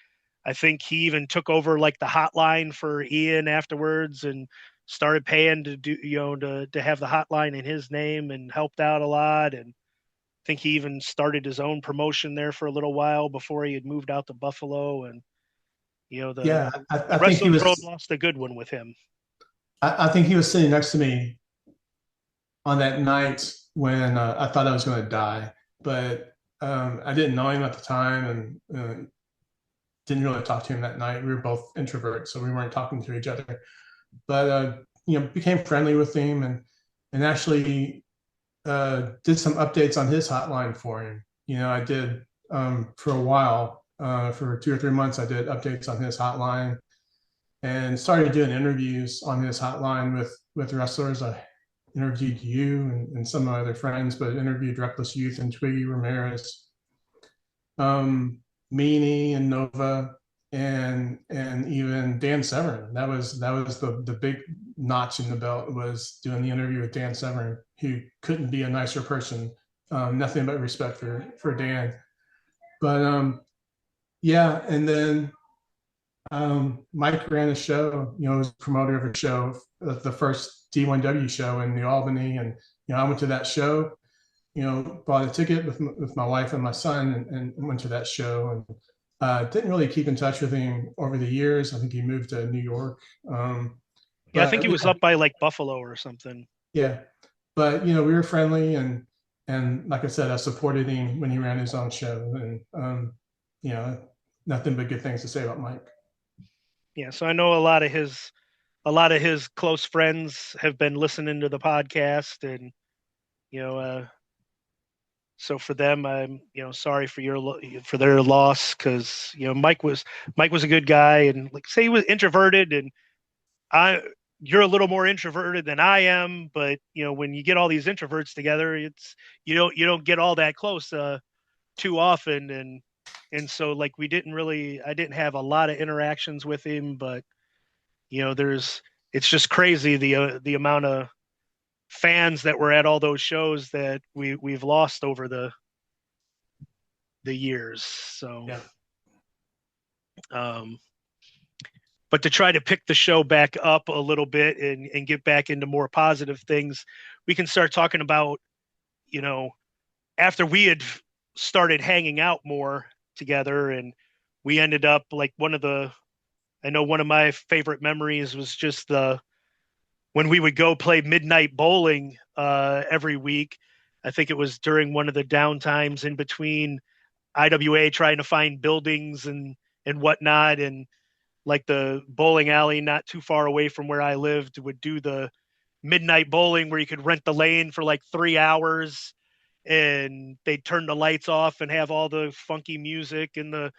I think he even took over like the hotline for Ian afterwards and started paying to do to have the hotline in his name, and helped out a lot. And I think he even started his own promotion there for a little while before he had moved out to Buffalo. And the Yeah. the I think he wrestling world was, lost a good one with him. I think he was sitting next to me on that night when I thought I was going to die, but I didn't know him at the time and didn't really talk to him that night. We were both introverts, so we weren't talking to each other. But became friendly with him and actually did some updates on his hotline for him. I did for a while, for 2 or 3 months. I did updates on his hotline and started doing interviews on his hotline with wrestlers. I interviewed you and some of my other friends, but interviewed Reckless Youth and Twiggy Ramirez, Meanie and Nova, and even Dan Severn. That was the big notch in the belt, was doing the interview with Dan Severn, who couldn't be a nicer person. Nothing but respect for Dan. But yeah, and then Mike ran a show. Was promoter of a show, the first D1W show in New Albany, and I went to that show. Bought a ticket with my wife and my son, and went to that show, and didn't really keep in touch with him over the years. I think he moved to New York. Yeah, I think he But was up by like Buffalo or something. yeah, but we were friendly, and like I said, I supported him when he ran his own show, and you know, nothing but good things to say about Mike. Yeah, so I know a lot of a lot of his close friends have been listening to the podcast, and you know, so for them, I'm sorry for for their loss, because Mike was a good guy, and like say he was introverted, and I you're a little more introverted than I am, but when you get all these introverts together, it's you don't get all that close too often, and so like I didn't have a lot of interactions with him, but there's it's just crazy the amount of fans that were at all those shows that we've lost over the years. So, Yeah. um, but to try to pick the show back up a little bit and get back into more positive things, we can start talking about, you know, after we had started hanging out more together, and we ended up like I know one of my favorite memories was just when we would go play midnight bowling every week. I think it was during one of the downtimes in between IWA trying to find buildings and whatnot, and like the bowling alley not too far away from where I lived would do the midnight bowling where you could rent the lane for like 3 hours, and they'd turn the lights off and have all the funky music and the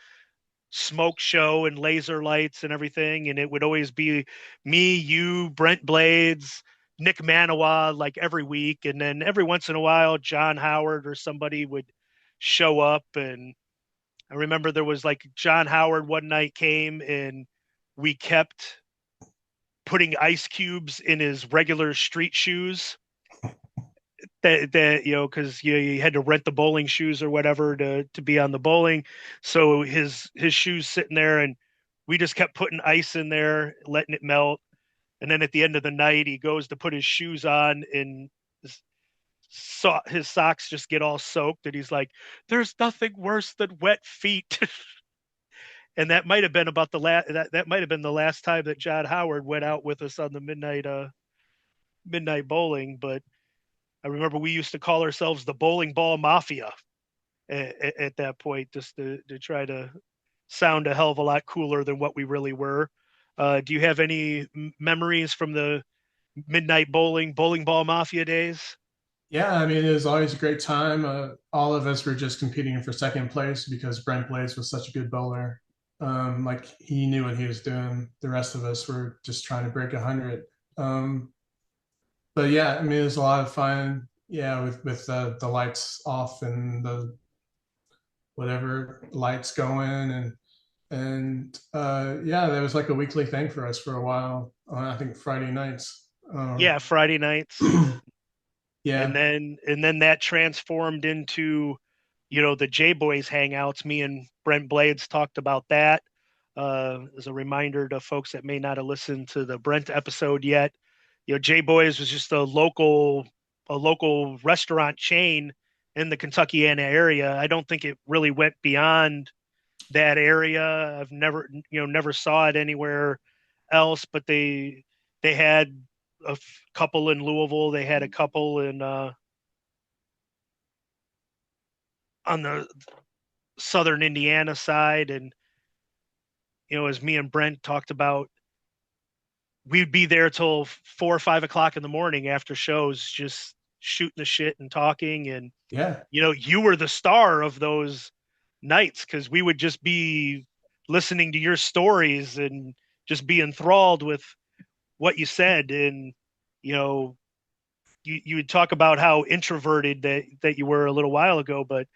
smoke show and laser lights and everything. And it would always be me, you, Brent Blades, Nick Maniwa, like every week. And then every once in a while, John Howard or somebody would show up. And I remember there was like John Howard one night came, and we kept putting ice cubes in his regular street shoes that because you had to rent the bowling shoes or whatever to be on the bowling. So his shoes sitting there, and we just kept putting ice in there, letting it melt. And then at the end of the night, he goes to put his shoes on, and his socks just get all soaked, and he's like, "There's nothing worse than wet feet." And that might have been about that might have been the last time that John Howard went out with us on the midnight bowling. But I remember we used to call ourselves the Bowling Ball Mafia at that point, just to try to sound a hell of a lot cooler than what we really were. Do you have any memories from the midnight bowling ball mafia days? Yeah, I mean, it was always a great time. All of us were just competing for second place because Brent Blades was such a good bowler. Like he knew what he was doing. The rest of us were just trying to break 100. But yeah, I mean, it was a lot of fun. Yeah, with the lights off and the whatever lights going, and yeah, that was like a weekly thing for us for a while. I think Friday nights. Yeah, Friday nights. and Yeah, then and then that transformed into the JBoys hangouts. Me and Brent Blades talked about that. As a reminder to folks that may not have listened to the Brent episode yet, JBoys was just a local restaurant chain in the Kentuckiana area. I don't think it really went beyond that area. I've never saw it anywhere else, but they had a couple in Louisville. They had a couple in on the southern Indiana side, and as me and Brent talked about, we'd be there till 4 or 5 o'clock in the morning after shows, just shooting the shit and talking. And yeah, you were the star of those nights, because we would just be listening to your stories and just be enthralled with what you said. And you know you would talk about how introverted that you were a little while ago, but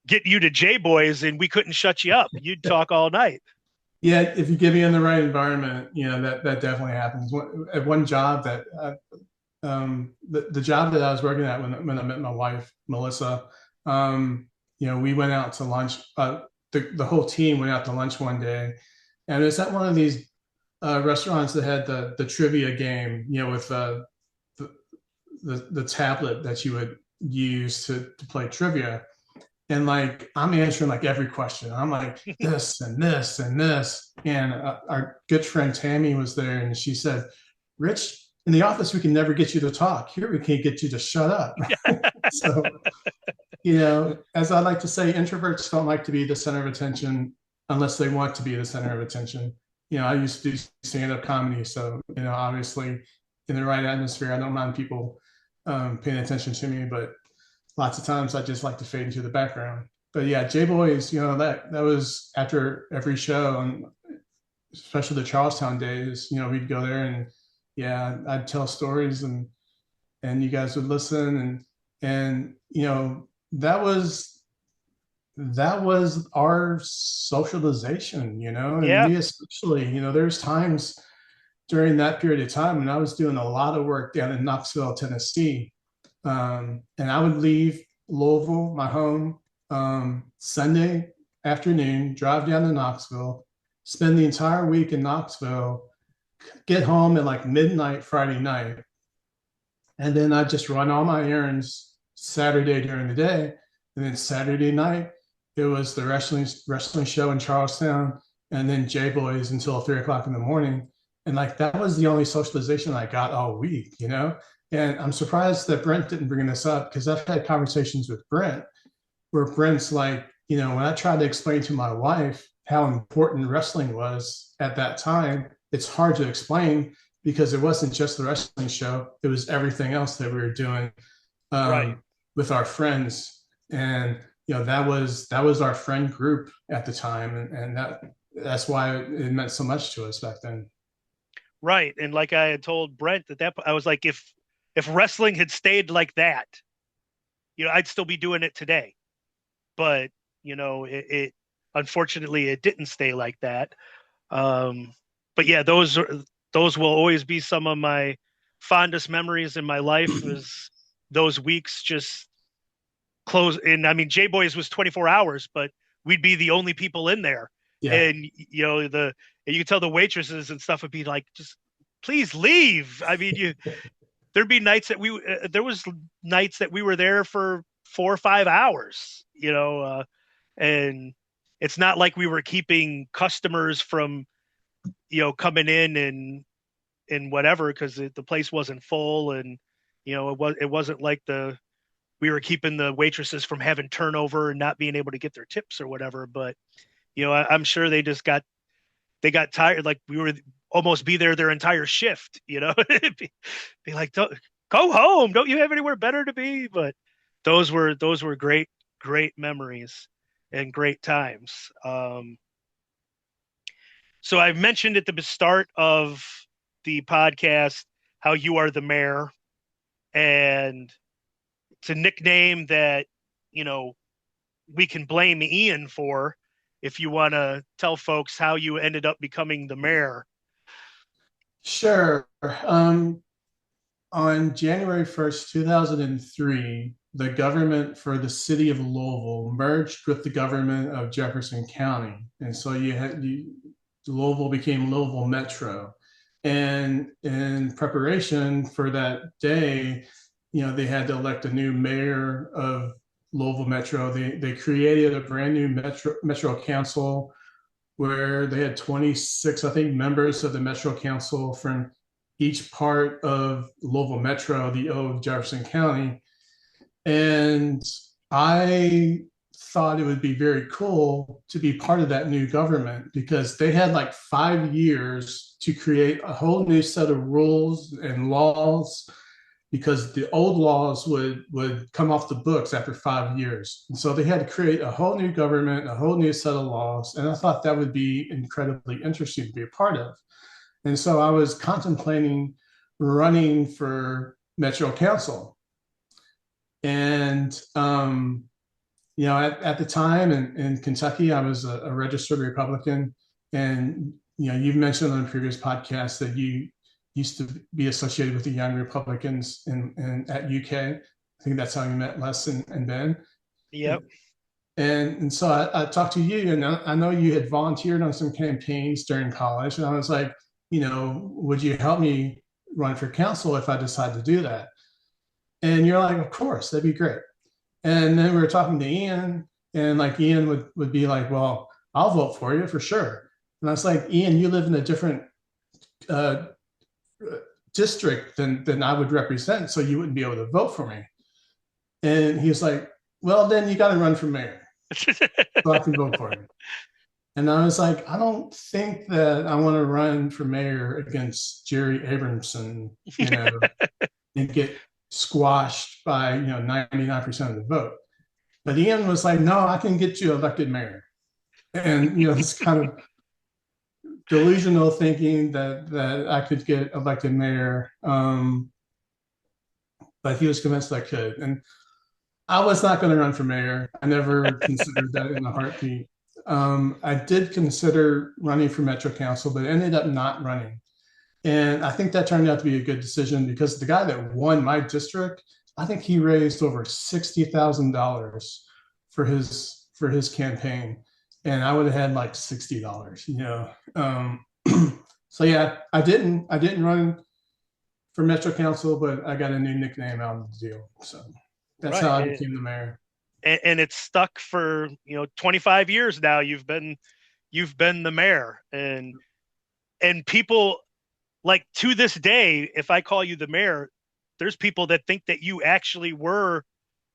get you to JBoys and we couldn't shut you up. You'd talk all night. yeah. If you get me in the right environment, that definitely happens. At one job that the job that I was working at when I met my wife Melissa, we went out to lunch. The whole team went out to lunch one day, and it's at one of these restaurants that had the trivia game, with the tablet that you would use to play trivia. And like I'm answering like every question. I'm like this and this and this. And our good friend Tammy was there, and she said, "Rich, in the office we can never get you to talk. Here we can't get you to shut up." So as I like to say, introverts don't like to be the center of attention unless they want to be the center of attention. I used to do stand-up comedy, so obviously in the right atmosphere, I don't mind people paying attention to me, but lots of times I just like to fade into the background. But yeah, JBoys, that was after every show, and especially the Charlestown days. We'd go there, and yeah, I'd tell stories, and you guys would listen, and that was our socialization, and Yeah. me especially. There's times during that period of time when I was doing a lot of work down in Knoxville, Tennessee, and I would leave Louisville, my home, Sunday afternoon, drive down to Knoxville, spend the entire week in Knoxville, get home at like midnight Friday night, and then I'd just run all my errands Saturday during the day, and then Saturday night it was the wrestling show in Charlestown, and then JBoys until 3 o'clock in the morning, and like that was the only socialization I got all week, And I'm surprised that Brent didn't bring this up, because I've had conversations with Brent where Brent's like, when I tried to explain to my wife how important wrestling was at that time, it's hard to explain because it wasn't just the wrestling show, it was everything else that we were doing Right. with our friends. And that was our friend group at the time, and that's why it meant so much to us back then. Right. And like I had told Brent I was like, if wrestling had stayed like that, I'd still be doing it today. But it unfortunately it didn't stay like that. But yeah, those will always be some of my fondest memories in my life. Was those weeks just close? And I mean, JBoys was 24 hours, but we'd be the only people in there, Yeah. and you could tell the waitresses and stuff would be like, just please leave. I mean, there'd be nights that there was nights that we were there for 4 or 5 hours, and it's not like we were keeping customers from coming in and whatever, because the place wasn't full, and it wasn't like we were keeping the waitresses from having turnover and not being able to get their tips or whatever. But I'm sure they got tired, like we were almost be there their entire shift, be like, go home, don't you have anywhere better to be? But those were great memories and great times. So I mentioned at the start of the podcast how you are the mayor, and it's a nickname that we can blame Ian for. If you want to tell folks how you ended up becoming the mayor. Sure. On January 1st, 2003, the government for the city of Louisville merged with the government of Jefferson County. And so Louisville became Louisville Metro. And in preparation for that day, they had to elect a new mayor of Louisville Metro. They created a brand new Metro Council where they had 26, I think, members of the Metro Council from each part of Louisville Metro, the old Jefferson County. And I thought it would be very cool to be part of that new government, because they had like 5 years to create a whole new set of rules and laws, because the old laws would come off the books after 5 years. And so they had to create a whole new government, a whole new set of laws. And I thought that would be incredibly interesting to be a part of. And so I was contemplating running for Metro Council. And, at the time in Kentucky, I was a registered Republican. And, you've mentioned on a previous podcast that you used to be associated with the Young Republicans at UK. I think that's how you met Les and Ben. Yep. And so I talked to you, and I know you had volunteered on some campaigns during college. And I was like, would you help me run for council if I decide to do that? And you're like, of course, that'd be great. And then we were talking to Ian, and like Ian would be like, well, I'll vote for you for sure. And I was like, Ian, you live in a different district than I would represent, so you wouldn't be able to vote for me. And he was like, well, then you got to run for mayor so I can vote for you. And I was like, I don't think that I want to run for mayor against Jerry Abramson, and get squashed by 99% of the vote. But Ian was like, no, I can get you elected mayor. And this kind of delusional thinking that I could get elected mayor. But he was convinced I could. And I was not going to run for mayor. I never considered that in a heartbeat. I did consider running for Metro Council, but ended up not running. And I think that turned out to be a good decision because the guy that won my district, I think he raised over $60,000 for his campaign, and I would have had like $60. So yeah, I didn't run for Metro Council, but I got a new nickname out of the deal. So that's how I Right. became the mayor. And it's stuck for 25 years now. You've been the mayor, and people, like, to this day, if I call you the mayor, there's people that think that you actually were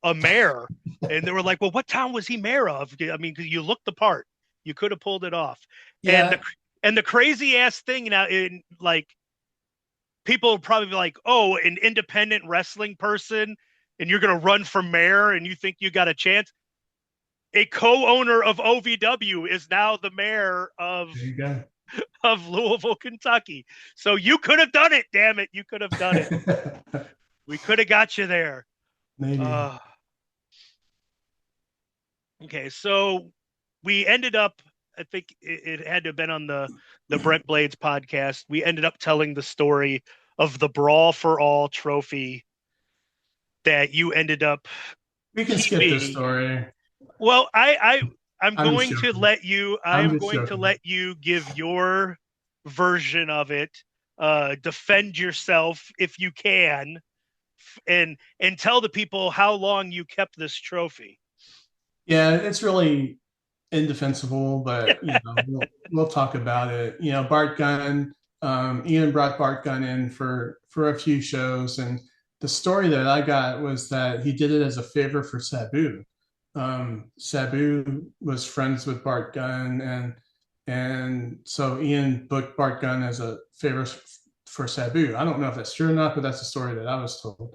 a mayor, and they were like, well, what town was he mayor of? I mean, because you looked the part, you could have pulled it off. and the Yeah, and the crazy ass thing now, in like, people probably be like, oh, an independent wrestling person, and you're going to run for mayor and you think you got a chance. A co-owner of OVW is now the mayor there you go. of Louisville, Kentucky. So you could have done it, damn it. You could have done it. We could have got you there. Maybe. Uh, okay, so we ended up, I think it had to have been on the Brent Blades podcast. We ended up telling the story of the Brawl for All trophy that you ended up We can skip this keeping. story. Well, I'm I'm just going to joking. let you. I I'm am just going to joking. let you give your version of it. Defend yourself if you can, and tell the people how long you kept this trophy. Yeah, it's really indefensible, but we'll talk about it. Bart Gunn, Ian brought Bart Gunn in for a few shows, and the story that I got was that he did it as a favor for Sabu. Sabu was friends with Bart Gunn, and so Ian booked Bart Gunn as a favor for Sabu. I don't know if that's true or not, but that's the story that I was told.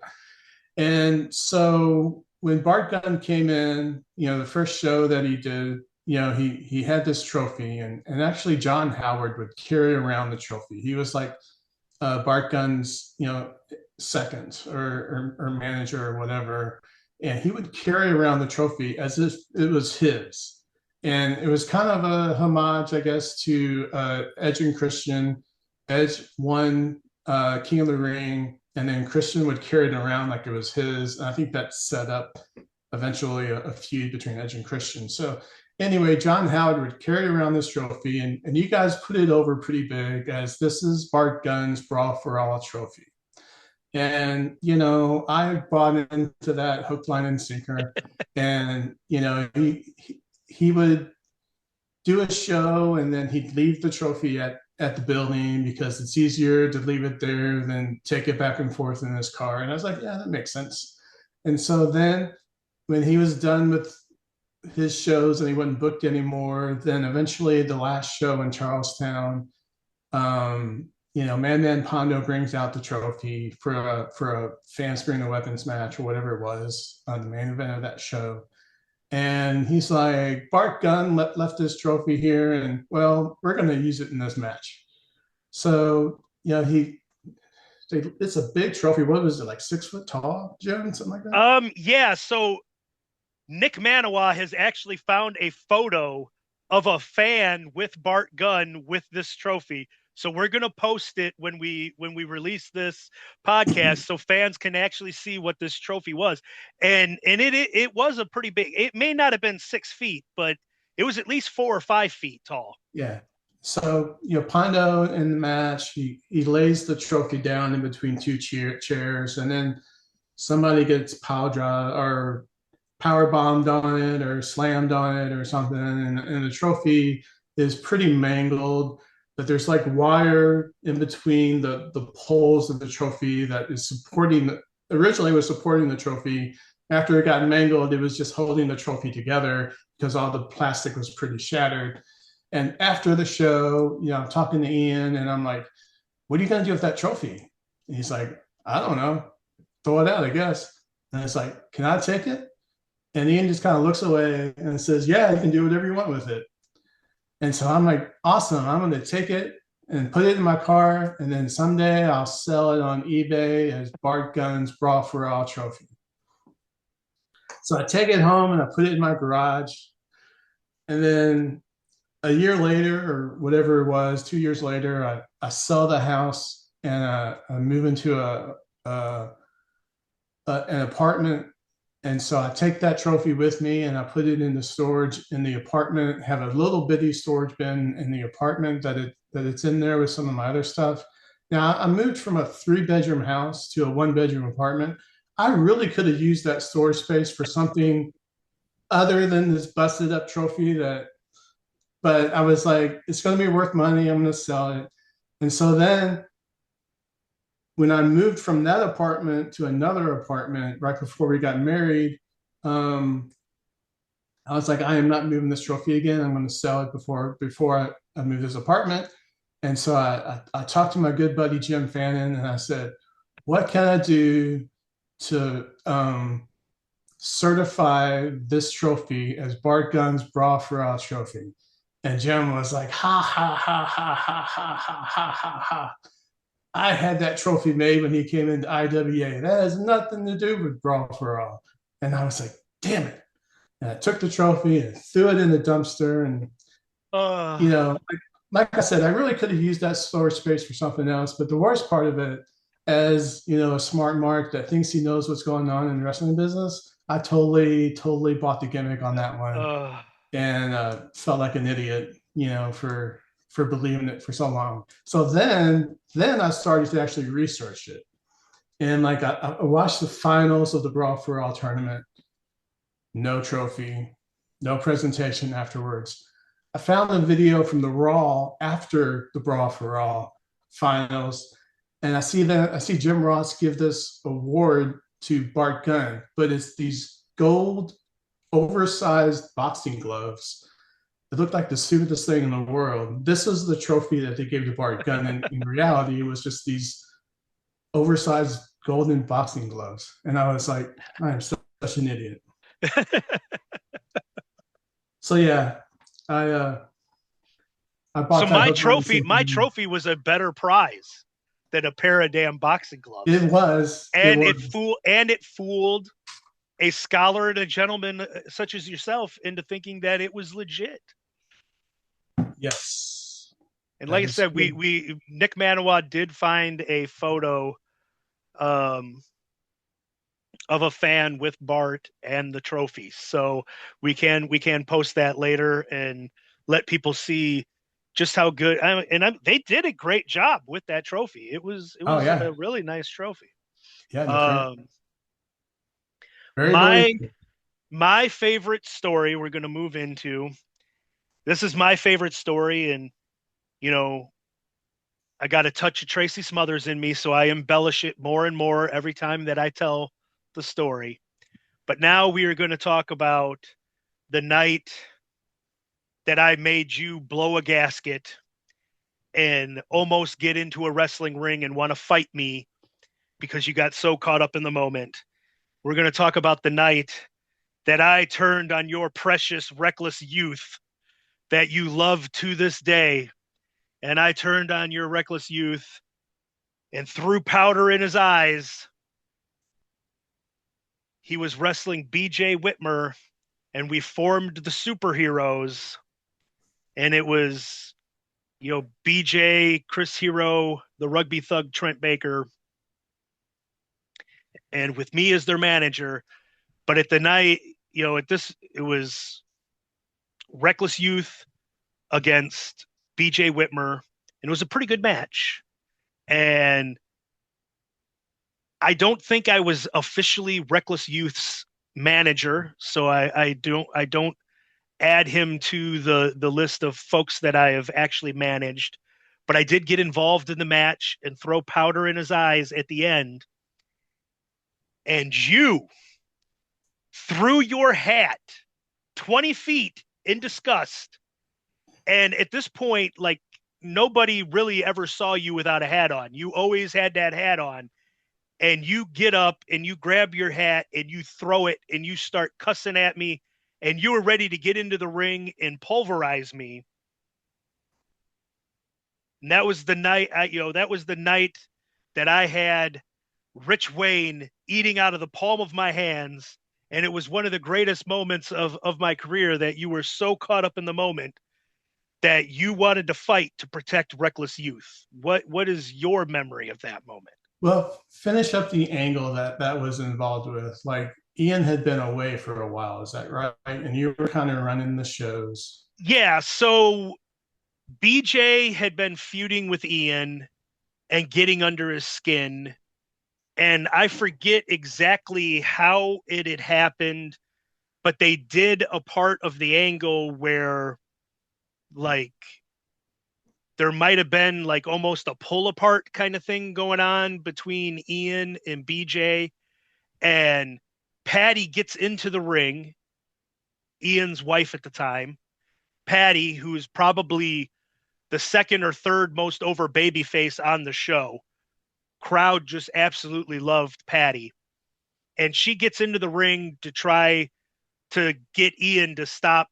And so when Bart Gunn came in, the first show that he did, he had this trophy, and actually John Howard would carry around the trophy. He was like Bart Gunn's, second or manager or whatever, and he would carry around the trophy as if it was his. And it was kind of a homage, I guess, to Edge and Christian. Edge won King of the Ring, and then Christian would carry it around like it was his. And I think that set up eventually a feud between Edge and Christian. So anyway, John Howard would carry around this trophy, and you guys put it over pretty big as this is Bart Gunn's Brawl for All trophy. And, I bought into that hook, line, and sinker. And, he would do a show and then he'd leave the trophy at the building because it's easier to leave it there than take it back and forth in his car. And I was like, yeah, that makes sense. And so then when he was done with his shows and he wasn't booked anymore, then eventually the last show in Charlestown, Man Pondo brings out the trophy for a fan screen of weapons match or whatever it was on the main event of that show. And he's like, Bart Gunn left this trophy here, and well, we're going to use it in this match. So, it's a big trophy. What was it, like 6 foot tall, Joe? Something like that? Yeah. So Nick Maniwa has actually found a photo of a fan with Bart Gunn with this trophy. So we're gonna post it when we release this podcast, so fans can actually see what this trophy was. And it was a pretty big. It may not have been 6 feet, but it was at least 4 or 5 feet tall. Yeah. So, Pondo in the match, he lays the trophy down in between two chairs, and then somebody gets power bombed on it or slammed on it or something, and the trophy is pretty mangled. But there's like wire in between the poles of the trophy that is originally was supporting the trophy. After it got mangled, it was just holding the trophy together because all the plastic was pretty shattered. And after the show, I'm talking to Ian and I'm like, what are you going to do with that trophy? And he's like, I don't know. Throw it out, I guess. And it's like, can I take it? And Ian just kind of looks away and says, yeah, you can do whatever you want with it. And so I'm like, awesome. I'm going to take it and put it in my car. And then someday I'll sell it on eBay as Bart Gunn's Brawl For All trophy. So I take it home and I put it in my garage. And then a year later, or whatever it was, 2 years later, I sell the house and I move into an apartment. And so I take that trophy with me and I put it in the storage in the apartment, have a little bitty storage bin in the apartment that it's in there with some of my other stuff. Now I moved from a 3-bedroom house to a 1-bedroom apartment. I really could have used that storage space for something other than this busted up trophy but I was like, it's going to be worth money. I'm going to sell it. And so then when I moved from that apartment to another apartment right before we got married, I was like, I am not moving this trophy again. I'm going to sell it before I move this apartment. And so I talked to my good buddy Jim Fannin and I said, what can I do to certify this trophy as Bart Gunn's Brawl For All trophy? And Jim was like, ha, ha, ha, ha, ha, ha, ha, ha, ha, ha. I had that trophy made when he came into IWA. That has nothing to do with Brawl For All. And I was like, damn it. And I took the trophy and threw it in the dumpster. And, like I said, I really could have used that storage space for something else. But the worst part of it, as a smart mark that thinks he knows what's going on in the wrestling business, I totally bought the gimmick on that one and felt like an idiot, for believing it for so long. So then I started to actually research it. And like I watched the finals of the Brawl For All tournament. No trophy, no presentation afterwards. I found a video from the Raw after the Brawl For All finals, and I see Jim Ross give this award to Bart Gunn, but it's these gold, oversized boxing gloves. It looked like the stupidest thing in the world. This is the trophy that they gave to Bart Gunn, and in reality, it was just these oversized golden boxing gloves. And I was like, I am such an idiot. So yeah, I so bought that hook, line, and my sinker. trophy was a better prize than a pair of damn boxing gloves. It was, and it fooled a scholar and a gentleman such as yourself into thinking that it was legit. Yes. And like I said, we Nick Maniwa did find a photo of a fan with Bart and the trophy. So we can post that later and let people see just how good. They did a great job with that trophy. It was a really nice trophy. Yeah, My favorite story we're going to move into. This is my favorite story, and I got a touch of Tracy Smothers in me, so I embellish it more and more every time that I tell the story. But now we are going to talk about the night that I made you blow a gasket and almost get into a wrestling ring and want to fight me because you got so caught up in the moment. We're going to talk about the night that I turned on your precious, reckless youth that you love to this day. And I turned on your reckless youth and threw powder in his eyes. He was wrestling BJ Whitmer, and we formed the superheroes. And it was, BJ, Chris Hero, the rugby thug Trent Baker, and with me as their manager. But at the night, it was Reckless Youth against BJ Whitmer, and it was a pretty good match. And I don't think I was officially Reckless Youth's manager, so I don't add him to the list of folks that I have actually managed. But I did get involved in the match and throw powder in his eyes at the end. And you threw your hat 20 feet in disgust And at this point, like nobody really ever saw you without a hat on. You always had that hat on. And you get up and you grab your hat and you throw it and you start cussing at me and you were ready to get into the ring and pulverize me. And that was the night that was the night that I had Rich Wayne eating out of the palm of my hands. And it was one of the greatest moments of my career that you were so caught up in the moment that you wanted to fight to protect reckless youth. What is your memory of that moment? Well, finish up the angle that was involved with. Like Ian had been away for a while, is that right? And you were kind of running the shows. Yeah, so BJ had been feuding with Ian and getting under his skin. And I forget exactly how it had happened, but they did a part of the angle where, like, there might have been like almost a pull apart kind of thing going on between Ian and BJ. And Patty gets into the ring, Ian's wife at the time. Patty, who's probably the second or third most over babyface on the show. Crowd just absolutely loved Patty. And she gets into the ring to try to get Ian to stop,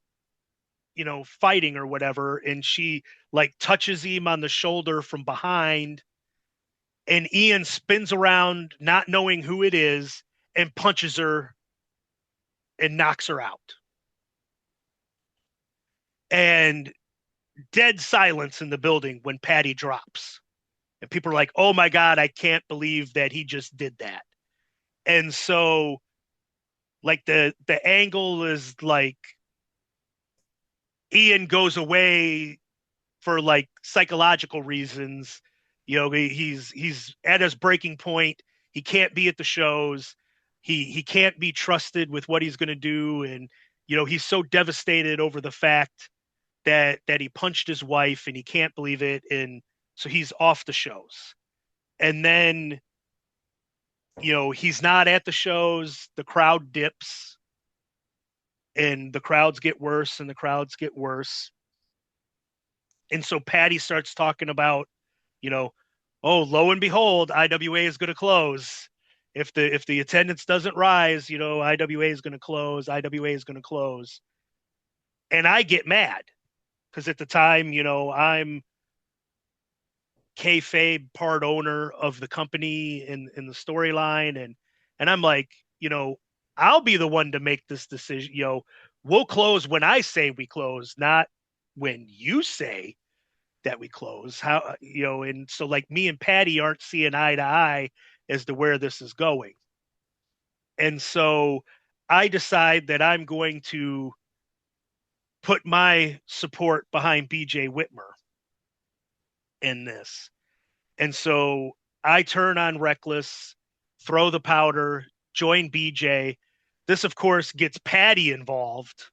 fighting or whatever. And she like touches him on the shoulder from behind. And Ian spins around, not knowing who it is, and punches her and knocks her out. And dead silence in the building when Patty drops. And people are like, oh my God, I can't believe that he just did that. And so like the angle is like Ian goes away for like psychological reasons. He's at his breaking point. He can't be at the shows. He can't be trusted with what he's going to do, and he's so devastated over the fact that he punched his wife, and he can't believe it, and so he's off the shows. And then he's not at the shows. The crowd dips, and the crowds get worse, and the crowds get worse. And so Patty starts talking about, you know, oh, lo and behold, IWA is going to close. If the attendance doesn't rise, IWA is going to close. IWA is going to close. And I get mad because at the time, I'm kayfabe part owner of the company in the storyline, and I'm like, I'll be the one to make this decision. We'll close when I say we close, not when you say that we close. How and so like me and Patty aren't seeing eye to eye as to where this is going. And so I decide that I'm going to put my support behind BJ Whitmer in this. And so I turn on Reckless, throw the powder, join BJ. This, of course, gets Patty involved.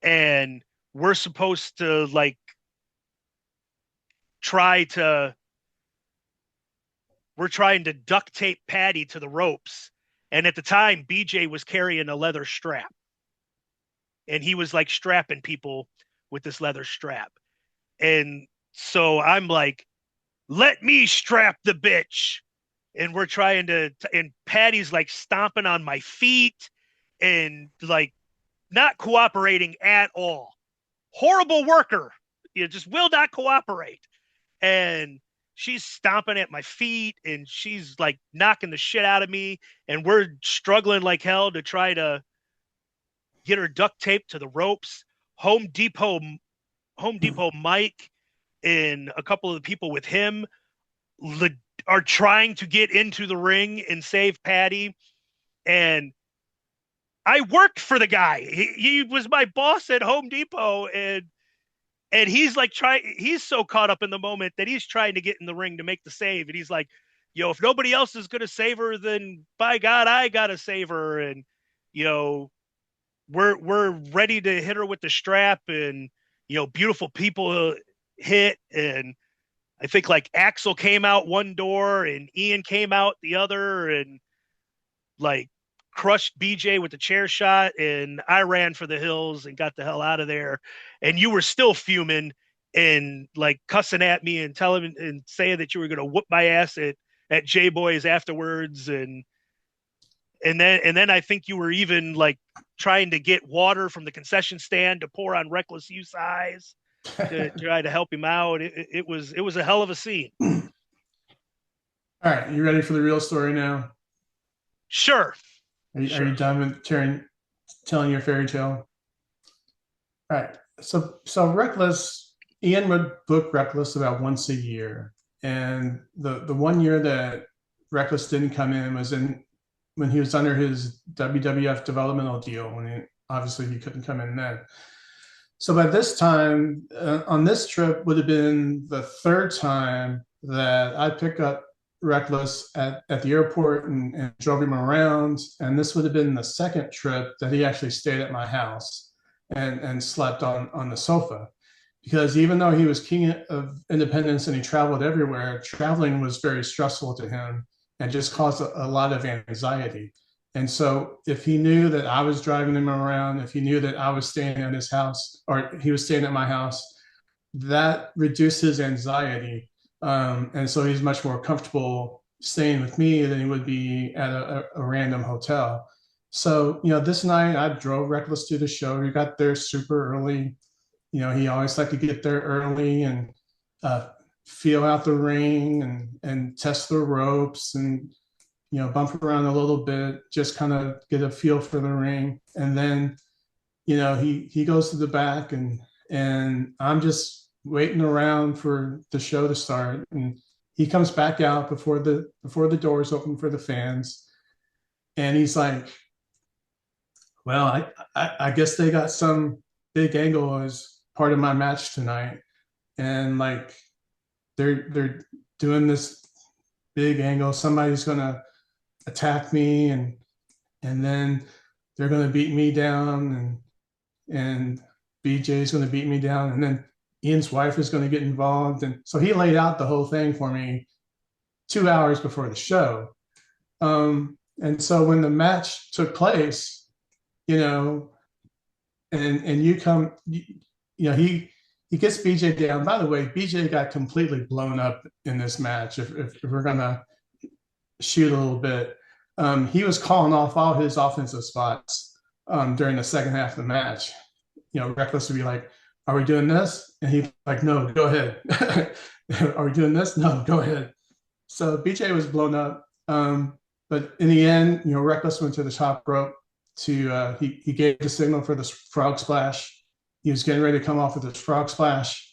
And we're supposed to like try to we're trying to duct tape Patty to the ropes. And at the time, BJ was carrying a leather strap. And he was like strapping people with this leather strap. And so I'm like, let me strap the bitch. And we're trying and Patty's like stomping on my feet and like not cooperating at all. Horrible worker. Just will not cooperate. And she's stomping at my feet and she's like knocking the shit out of me. And we're struggling like hell to try to get her duct taped to the ropes. Home Depot Mike and a couple of the people with him are trying to get into the ring and save Patty. And I worked for the guy. He was my boss at Home Depot, and he's like he's so caught up in the moment that he's trying to get in the ring to make the save. And he's like, if nobody else is gonna save her, then by God, I gotta save her. And we're ready to hit her with the strap, and beautiful people hit. And I think like Axel came out one door and Ian came out the other, and like crushed BJ with the chair shot, and I ran for the hills and got the hell out of there. And you were still fuming and like cussing at me and telling and saying that you were going to whoop my ass at JBoy's afterwards. And then I think you were even like trying to get water from the concession stand to pour on Reckless Youth's eyes to try to help him out. It was a hell of a scene. All right, you ready for the real story now? Sure. Are you done with telling your fairy tale? All right. So Reckless, Ian would book Reckless about once a year, and the one year that Reckless didn't come in was when he was under his WWF developmental deal. Obviously he couldn't come in then. So by this time, on this trip would have been the third time that I picked up Reckless at the airport and drove him around. And this would have been the second trip that he actually stayed at my house and slept on the sofa. Because even though he was king of independence and he traveled everywhere, traveling was very stressful to him and just caused a lot of anxiety. And so if he knew that I was driving him around, if he knew that I was staying at his house or he was staying at my house, that reduced his anxiety. And so he's much more comfortable staying with me than he would be at a random hotel. So, this night I drove Reckless to the show. We got there super early. He always liked to get there early and feel out the ring and test the ropes and, bump around a little bit, just kind of get a feel for the ring. And then, he goes to the back and I'm just waiting around for the show to start. And he comes back out before the doors open for the fans. And he's like, well, I guess they got some big angle as part of my match tonight. And like, they're doing this big angle. Somebody's going to attack me and then they're going to beat me down and BJ's going to beat me down. And then Ian's wife is going to get involved. And so he laid out the whole thing for me 2 hours before the show. And so when the match took place, and you come, he gets BJ down. By the way, BJ got completely blown up in this match. If we're going to shoot a little bit, he was calling off all his offensive spots during the second half of the match. Reckless would be like, are we doing this? And he's like, no, go ahead. Are we doing this? No, go ahead. So BJ was blown up. But in the end, Reckless went to the top rope he gave the signal for this frog splash. He was getting ready to come off with this frog splash.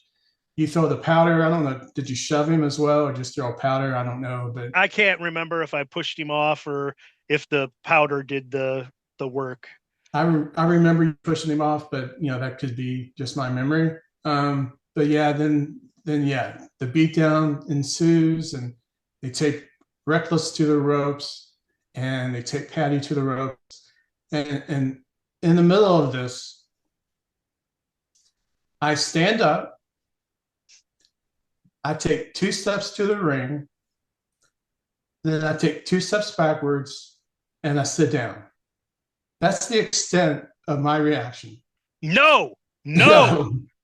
You throw the powder. I don't know. Did you shove him as well or just throw powder? I don't know. But I can't remember if I pushed him off or if the powder did the work. I remember you pushing him off, but that could be just my memory. But yeah, then the beatdown ensues, and they take Reckless to the ropes, and they take Patty to the ropes, and in the middle of this, I stand up, I take 2 steps to the ring, then I take 2 steps backwards, and I sit down. That's the extent of my reaction. No. You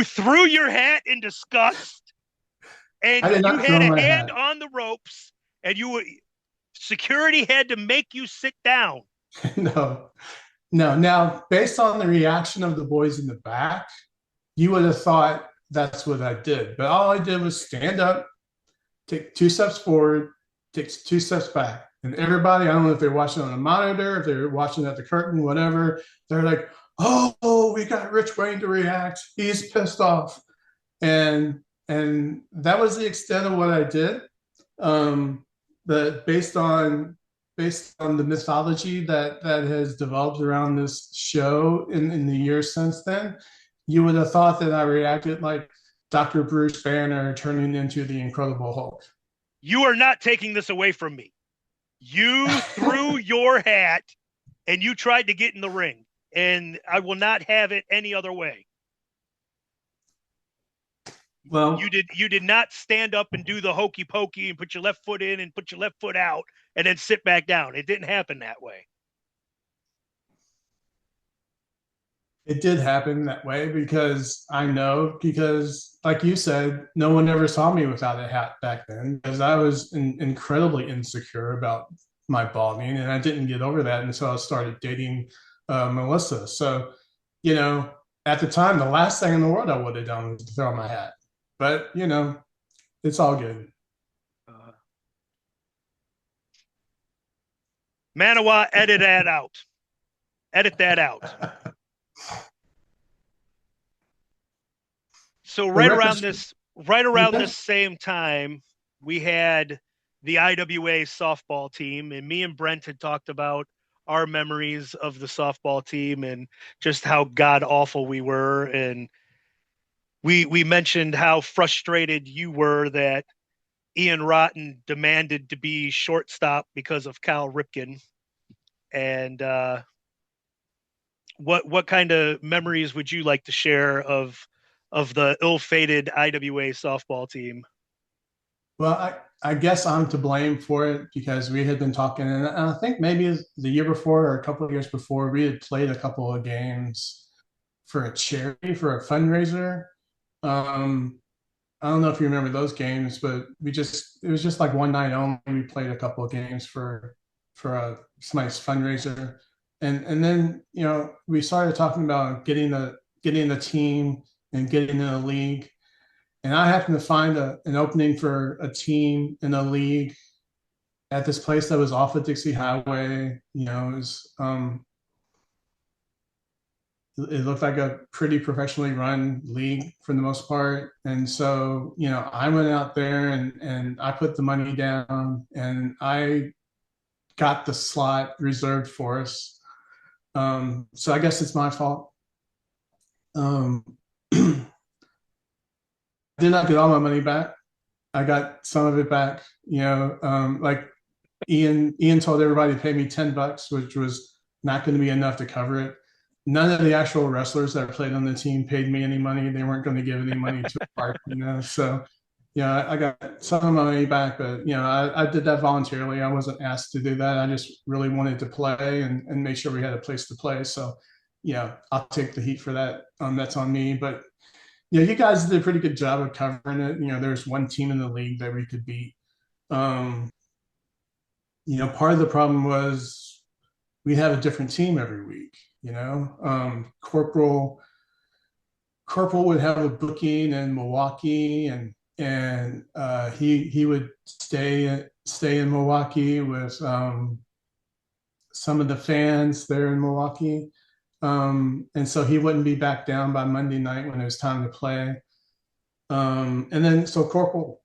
threw your hat in disgust, and you had a hand on the ropes, and security had to make you sit down. No. Now, based on the reaction of the boys in the back, you would have thought that's what I did. But all I did was stand up, take 2 steps forward, take 2 steps back. And everybody, I don't know if they're watching on a monitor, if they're watching at the curtain, whatever, they're like, oh, we got Rich Wayne to react. He's pissed off. And that was the extent of what I did. But based on the mythology that has developed around this show in the years since then, you would have thought that I reacted like Dr. Bruce Banner turning into the Incredible Hulk. You are not taking this away from me. You threw your hat and you tried to get in the ring, and I will not have it any other way. Well, you did not stand up and do the hokey pokey and put your left foot in and put your left foot out. and then sit back down. It didn't happen that way. It did happen that way because I know, because like you said, no one ever saw me without a hat back then because I was incredibly insecure about my balding, and I didn't get over that until I started dating Melissa. So, you know, at the time, the last thing in the world I would have done was to throw my hat. But, it's all good. Uh, Maniwa, edit that out. Edit that out. So right around this same time, we had the IWA softball team, and me and Brent had talked about our memories of the softball team and just how god awful we were. And we mentioned how frustrated you were that Ian Rotten demanded to be shortstop because of Cal Ripken. And what kind of memories would you like to share of the ill-fated IWA softball team? Well, I guess I'm to blame for it because we had been talking, and I think maybe the year before or a couple of years before, we had played a couple of games for a charity, for a fundraiser. Um, I don't know if you remember those games, but it was just like one night only. We played a couple of games for somebody's fundraiser, and then we started talking about getting the team and getting in a league. And I happened to find an opening for a team in a league at this place that was off of Dixie Highway. It looked like a pretty professionally run league for the most part. And so, I went out there and I put the money down and I got the slot reserved for us. So I guess it's my fault. Um, I did not get all my money back. I got some of it back. Like Ian told everybody to pay me $10, which was not going to be enough to cover it. None of the actual wrestlers that played on the team paid me any money. They weren't going to give any money to Bart, So, I got some of my money back, but I did that voluntarily. I wasn't asked to do that. I just really wanted to play and make sure we had a place to play. So, I'll take the heat for that. That's on me. But you guys did a pretty good job of covering it. There's one team in the league that we could beat. Um, part of the problem was we have a different team every week. Corporal would have a booking in Milwaukee, and he would stay in Milwaukee with some of the fans there in Milwaukee. And so he wouldn't be back down by Monday night when it was time to play. And then so Corporal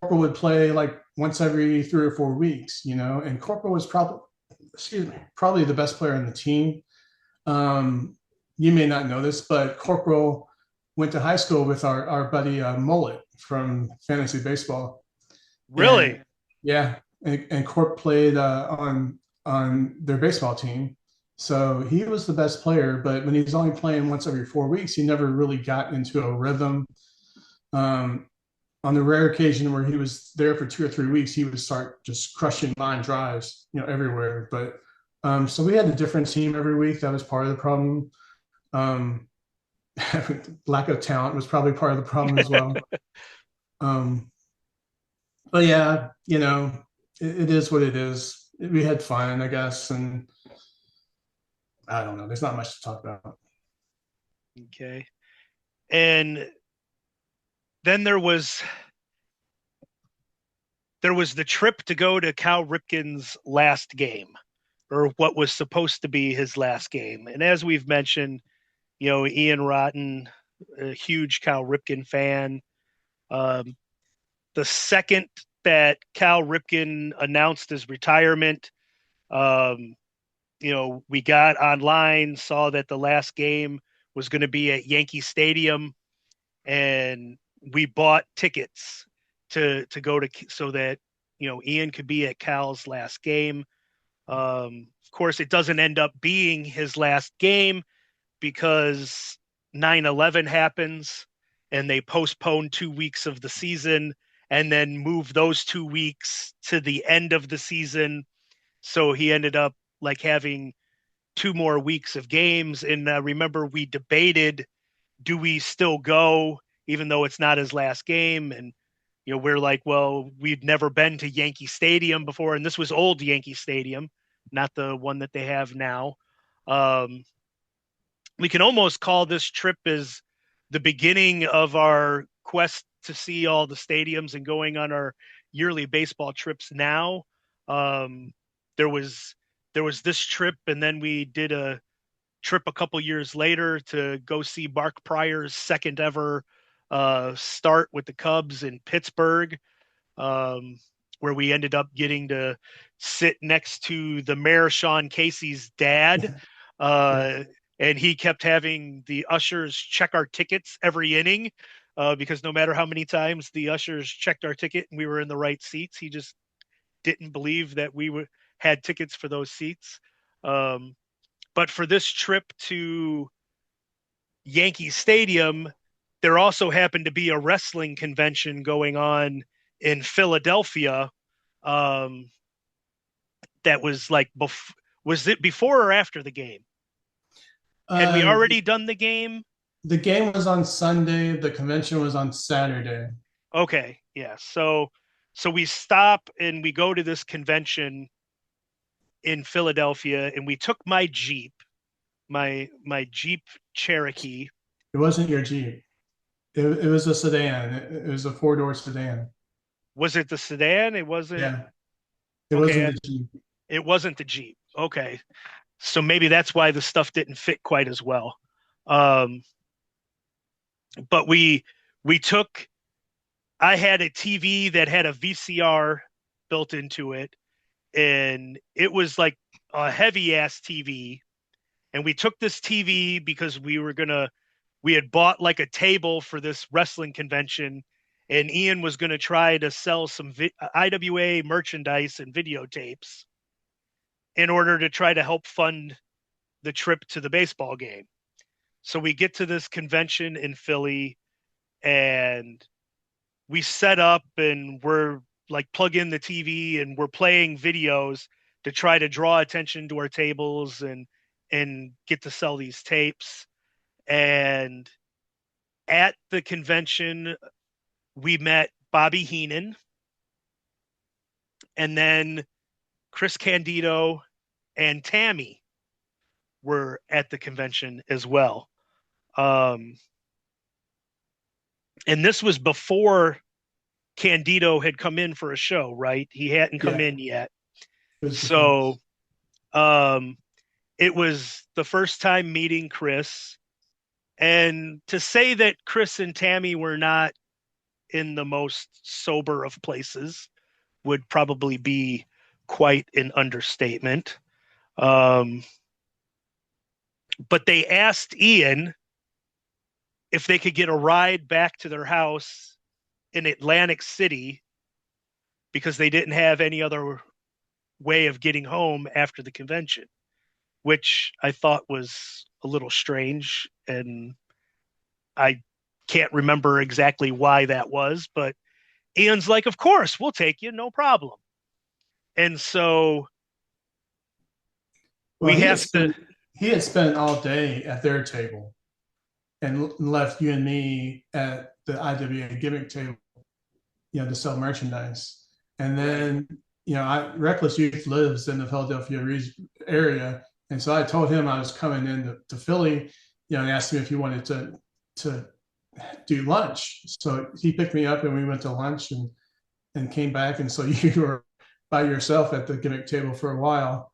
would play like once every 3 or 4 weeks, and Corporal was probably the best player on the team. You may not know this, but Corporal went to high school with our buddy Mullet from fantasy baseball. Really? And, yeah, and Corp played on their baseball team. So he was the best player, but when he was only playing once every 4 weeks, he never really got into a rhythm. On the rare occasion where he was there for 2 or 3 weeks, he would start just crushing line drives, everywhere. But so we had a different team every week. That was part of the problem. Lack of talent was probably part of the problem as well. But yeah, it is what it is. We had fun, I guess, and I don't know. There's not much to talk about. Okay. And then there was the trip to go to Cal Ripken's last game, or what was supposed to be his last game. And as we've mentioned, Ian Rotten, a huge Cal Ripken fan. The second that Cal Ripken announced his retirement, we got online, saw that the last game was going to be at Yankee Stadium, and we bought tickets to go to, so that Ian could be at Cal's last game. Of course, it doesn't end up being his last game because 9/11 happens and they postponed 2 weeks of the season, and then move those 2 weeks to the end of the season. So he ended up like having 2 more weeks of games. And remember, we debated, do we still go, even though it's not his last game? And, we're like, well, we'd never been to Yankee Stadium before. And this was old Yankee Stadium, not the one that they have now. We can almost call this trip as the beginning of our quest to see all the stadiums and going on our yearly baseball trips now. Um, there was this trip, and then we did a trip a couple years later to go see Mark Pryor's second ever start with the Cubs in Pittsburgh, um, where we ended up getting to sit next to the mayor, Sean Casey's dad. Yeah. Uh, and he kept having the ushers check our tickets every inning, because no matter how many times the ushers checked our ticket and we were in the right seats, he just didn't believe that we had tickets for those seats. Um, but for this trip to Yankee Stadium, there also happened to be a wrestling convention going on in Philadelphia. Um, that was like, was it before or after the game? Had we Uh, already done the game? the game was on Sunday. The convention was on Saturday. Okay, yeah. So we stop and we go to this convention in Philadelphia, and we took my Jeep, my Jeep Cherokee. It wasn't your Jeep. It was a sedan. It was a four-door sedan. Was it the sedan? It wasn't. Yeah, it wasn't Okay, the Jeep. it wasn't the Jeep. Okay, so maybe that's why the stuff didn't fit quite as well. Um, but we took. I had a TV that had a VCR built into it, and it was like a heavy ass TV. And we took this TV because we had bought like a table for this wrestling convention, and Ian was gonna try to sell some IWA merchandise and videotapes in order to try to help fund the trip to the baseball game. So we get to this convention in Philly, and we set up and we're like plug in the TV and we're playing videos to try to draw attention to our tables and get to sell these tapes. And at the convention, we met Bobby Heenan, and then Chris Candido and Tammy were at the convention as well. Um, and this was before Candido had come in for a show, right? He hadn't come Yeah, in yet. it was before. So um, it was the first time meeting Chris. And to say that Chris and Tammy were not in the most sober of places would probably be quite an understatement. Um, but they asked Ian if they could get a ride back to their house in Atlantic City because they didn't have any other way of getting home after the convention, which I thought was a little strange. And I can't remember exactly why that was, but Ian's like, of course, we'll take you, no problem. And so Well, we have to, he had spent all day at their table and left you and me at the IWA gimmick table, to sell merchandise. And right. then, Reckless Youth lives in the Philadelphia area. And so I told him I was coming into to Philly, and asked him if he wanted to do lunch. So he picked me up and we went to lunch and came back. And so you were by yourself at the gimmick table for a while.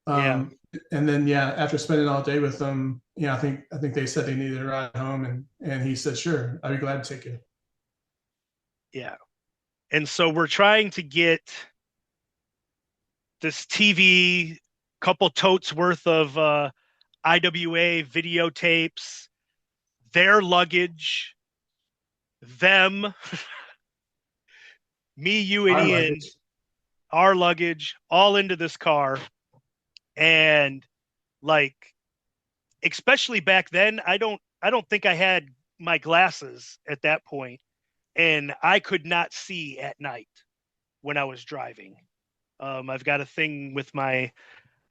Yeah. And then, yeah, after spending all day with them, I think they said they needed a ride home, and he said, "Sure, I'd be glad to take you." Yeah. And so we're trying to get this TV, couple totes worth of IWA videotapes, their luggage, them, me, you, and Our Ian, luggage. our luggage, all into this car. And like, especially back then, I don't think I had my glasses at that point. and I could not see at night when I was driving. I've got a thing with my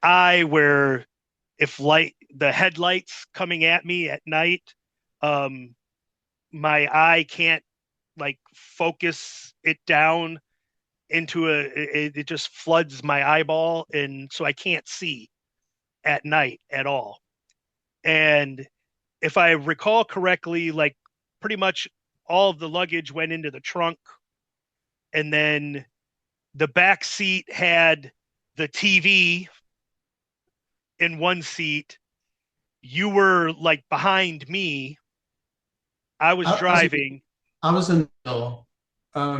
eye where if the headlights coming at me at night, um, my eye can't like focus it down into it just floods my eyeball, and so I can't see at night at all. And if I recall correctly, like pretty much all of the luggage went into the trunk, and then the back seat had the TV in one seat. You were like behind me. I was I was driving. I was in the middle.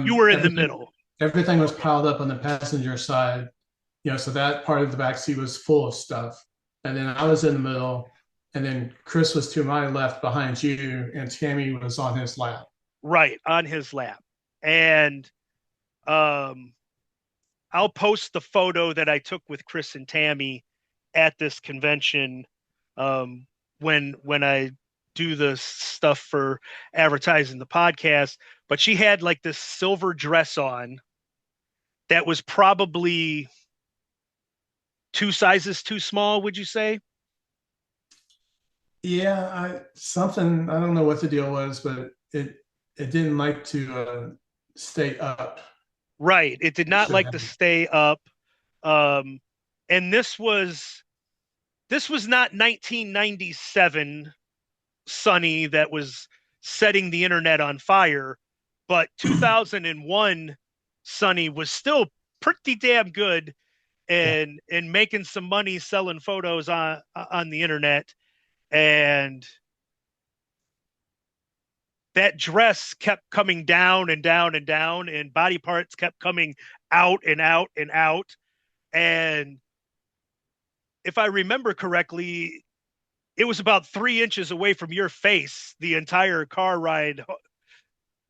You were in the Everything middle. everything was piled up on the passenger side. So that part of the back seat was full of stuff. And then I was in the middle, and then Chris was to my left behind you, and Tammy was on his lap. Right on his lap. And um, I'll post the photo that I took with Chris and Tammy at this convention when I do the stuff for advertising the podcast. But she had like this silver dress on that was probably 2 sizes too small, would you say? Yeah, I don't know what the deal was, but it didn't like to stay up. Right. It did It not should like have. to stay up. Um, and this was not 1997 Sonny that was setting the internet on fire, but 2001 Sonny was still pretty damn good Yeah, and making some money selling photos on the internet. And that dress kept coming down and down and down, and body parts kept coming out and out and out. And if I remember correctly, it was about 3 inches away from your face the entire car ride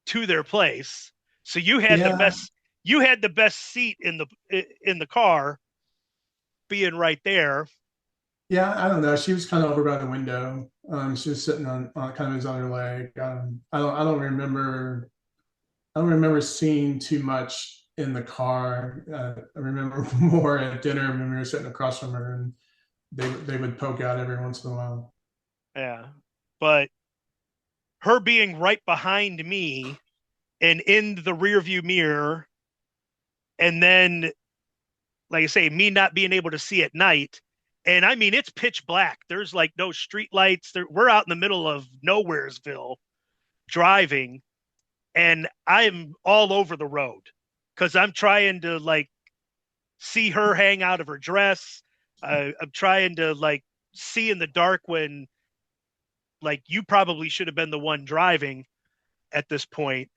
to their place. So yeah, you had the best seat in the car, being right there. yeah. I don't know. She was kind of over by the window. She was sitting on kind of his other leg. I don't remember seeing too much in the car. I remember more at dinner when we were sitting across from her, and they would poke out every once in a while. Yeah. But her being right behind me and in the rearview mirror, and then like I say, me not being able to see at night. And I mean, it's pitch black. There's like no street lights. We're out in the middle of nowheresville driving, and I'm all over the road because I'm trying to like see her hang out of her dress. I'm trying to like see in the dark when like you probably should have been the one driving at this point.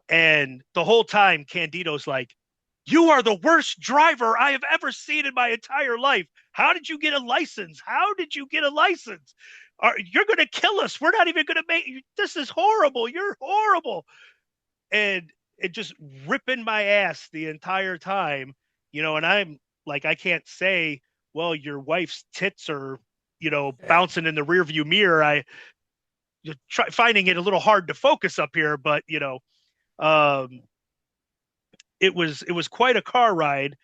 And the whole time, Candido's like, "You are the worst driver I have ever seen in my entire life. How did you get a license? How did you get a license? You're going to kill us. We're not even going to make this is horrible. You're horrible." And it just ripping my ass the entire time, and I'm like, I can't say, well, your wife's tits are, bouncing in the rearview mirror. I try finding it a little hard to focus up here, but um, it was quite a car ride.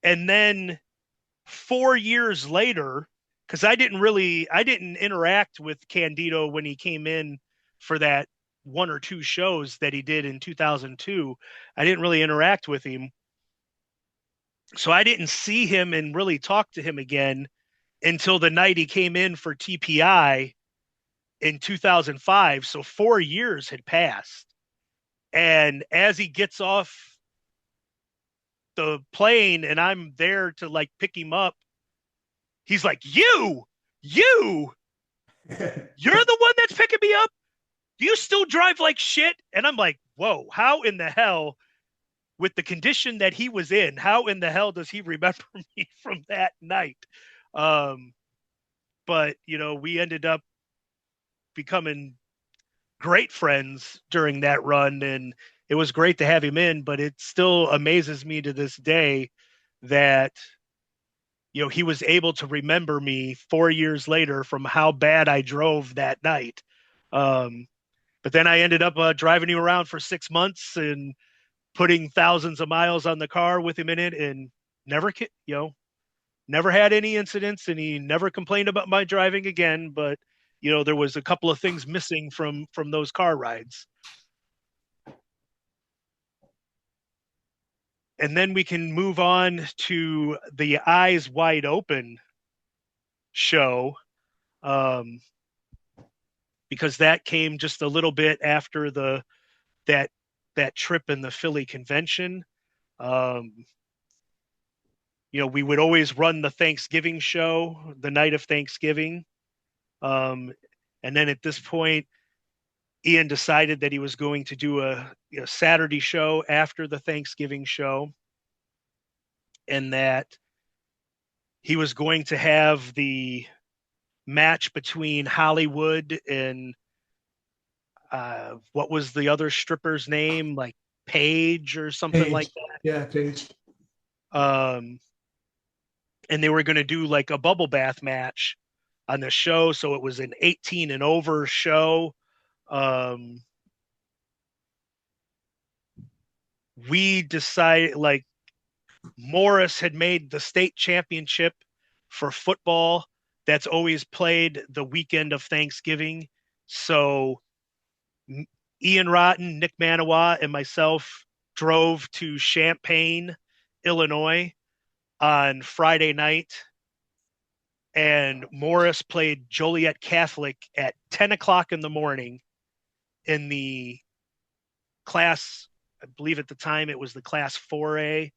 And then 4 years later, because I didn't interact with Candido when he came in for that one or two shows that he did in 2002. I didn't really interact with him. So I didn't see him and really talk to him again until the night he came in for TPI in 2005. So 4 years had passed. And as he gets off the plane and I'm there to like pick him up, he's like, you, you're the one that's picking me up. Do you still drive like shit? And I'm like, whoa, how in the hell, with the condition that he was in, how in the hell does he remember me from that night? Um, but, we ended up becoming great friends during that run. And it was great to have him in, but it still amazes me to this day that, he was able to remember me 4 years later from how bad I drove that night. Um, But then I ended up driving him around for 6 months and putting thousands of miles on the car with him in it, and never, never had any incidents, and he never complained about my driving again. But there was a couple of things missing from those car rides. And then we can move on to the Eyes Wide Open show, um, because that came just a little bit after that that trip in the Philly convention. Um, we would always run the Thanksgiving show the night of Thanksgiving. And then at this point, Ian decided that he was going to do a Saturday show after the Thanksgiving show, and that he was going to have the match between Hollywood and what was the other stripper's name, like Paige or something like Paige. that. Yeah, Paige. And they were going to do like a bubble bath match on the show, so it was an 18 and over show. We decided, like, Morris had made the state championship for football that's always played the weekend of Thanksgiving. So Ian Rotten, Nick Maniwa, and myself drove to Champaign, Illinois on Friday night, and Morris played Joliet Catholic at 10 o'clock in the morning in the class, I believe at the time it was the Class 4A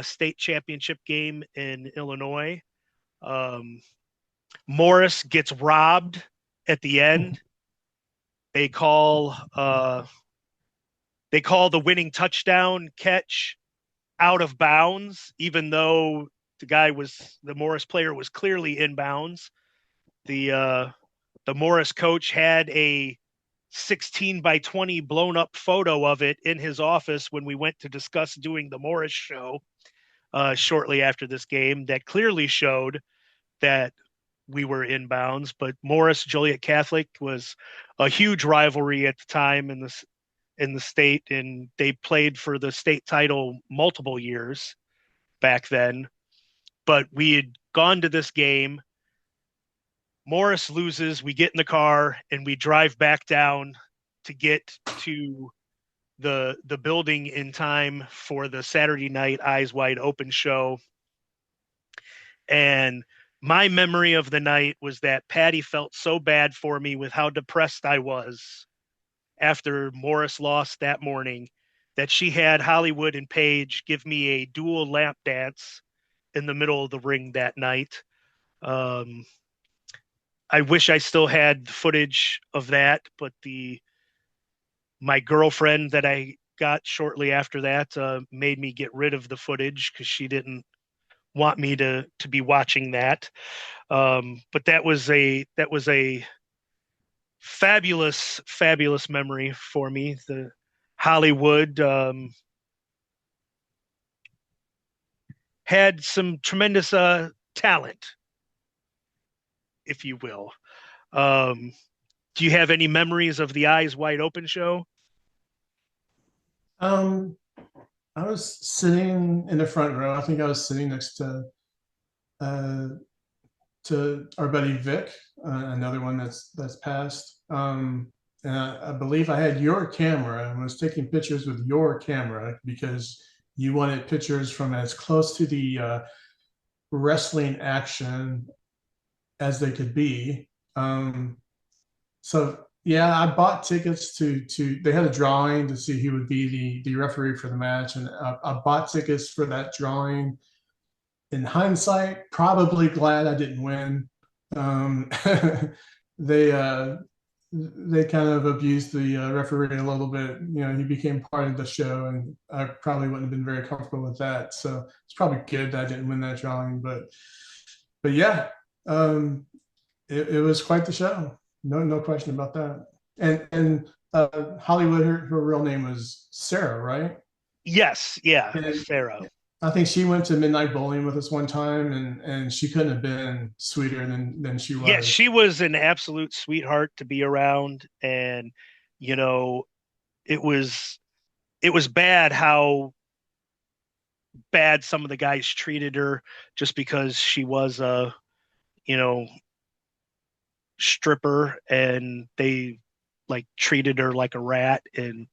state championship game in Illinois. Morris gets robbed at the end. They call the winning touchdown catch out of bounds, even though the Morris player was clearly in bounds. The Morris coach had a 16 by 20 blown up photo of it in his office when we went to discuss doing the Morris show shortly after this game, that clearly showed that we were in bounds. But Morris Joliet Catholic was a huge rivalry at the time in the state, and they played for the state title multiple years back then. But we had gone to this game. Morris loses. We get in the car and we drive back down to get to the building in time for the Saturday night Eyes Wide Open show. And my memory of the night was that Patty felt so bad for me with how depressed I was after Morris lost that morning, that she had Hollywood and Paige give me a dual lap dance in the middle of the ring that night. I wish I still had footage of that, but my girlfriend that I got shortly after that made me get rid of the footage because she didn't want me to be watching that. But that was a fabulous memory for me. The Hollywood had some tremendous talent, if you will. Do you have any memories of the Eyes Wide Open show? I was sitting in the front row. I think I was sitting next uh, to our buddy Vic, another one that's passed. And I believe I had your camera and was taking pictures with your camera because you wanted pictures from as close to the wrestling action as they could be. So yeah, I bought tickets to they had a drawing to see who would be the referee for the match, and I bought tickets for that drawing. In hindsight, probably glad I didn't win. Um, they they kind of abused the referee a little bit. You know, he became part of the show, and I probably wouldn't have been very comfortable with that. So it's probably good that I didn't win that drawing. But yeah, it was quite the show. No question about that. And Hollywood, her real name was Sarah, right? Yes, yeah, And Sarah. I think she went to midnight bowling with us one time, and she couldn't have been sweeter than she Yeah, was. she was an absolute sweetheart to be around, and You know, it was it was bad how bad some of the guys treated her just because she was a, you know, stripper, and they like treated her like a rat. And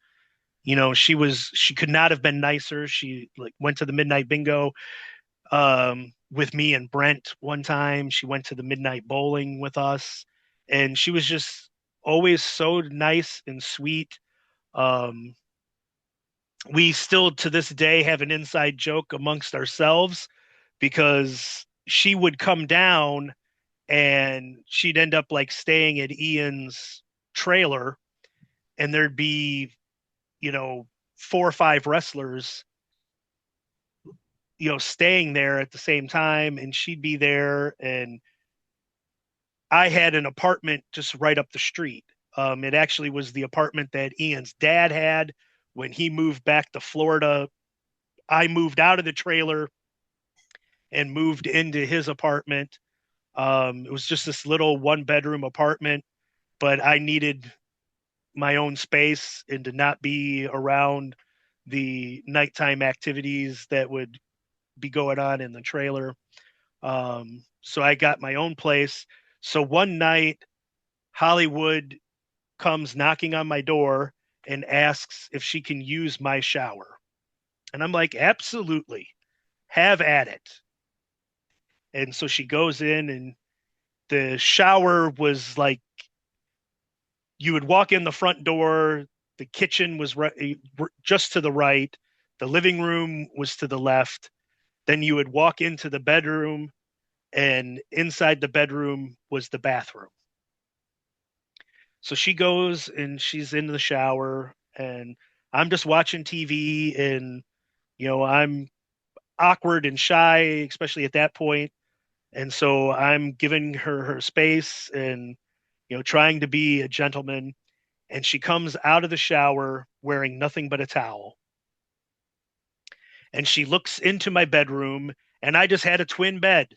she could not have been nicer. She like went to the midnight bingo with me and Brent one time. She went to the midnight bowling with us, and she was just always so nice and sweet. Um, we still to this day have an inside joke amongst ourselves because she would come down and she'd end up like staying at Ian's trailer, and there'd be, you know, four or five wrestlers, staying there at the same time, and she'd be there. And I had an apartment just right up the street. It actually was the apartment that Ian's dad had when he moved back to Florida. I moved out of the trailer and moved into his apartment. It was just this little one bedroom apartment, but I needed my own space and to not be around the nighttime activities that would be going on in the trailer. So I got my own place. So one night, Hollywood comes knocking on my door and asks if she can use my shower. And I'm like, absolutely, have at it. And so she goes in, and the shower was like, you would walk in the front door, the kitchen was just to the right, the living room was to the left. Then you would walk into the bedroom, and inside the bedroom was the bathroom. So she goes and she's in the shower, and I'm just watching TV, and I'm awkward and shy, especially at that point. And so I'm giving her space and trying to be a gentleman. And she comes out of the shower wearing nothing but a towel. And she looks into my bedroom, and I just had a twin bed.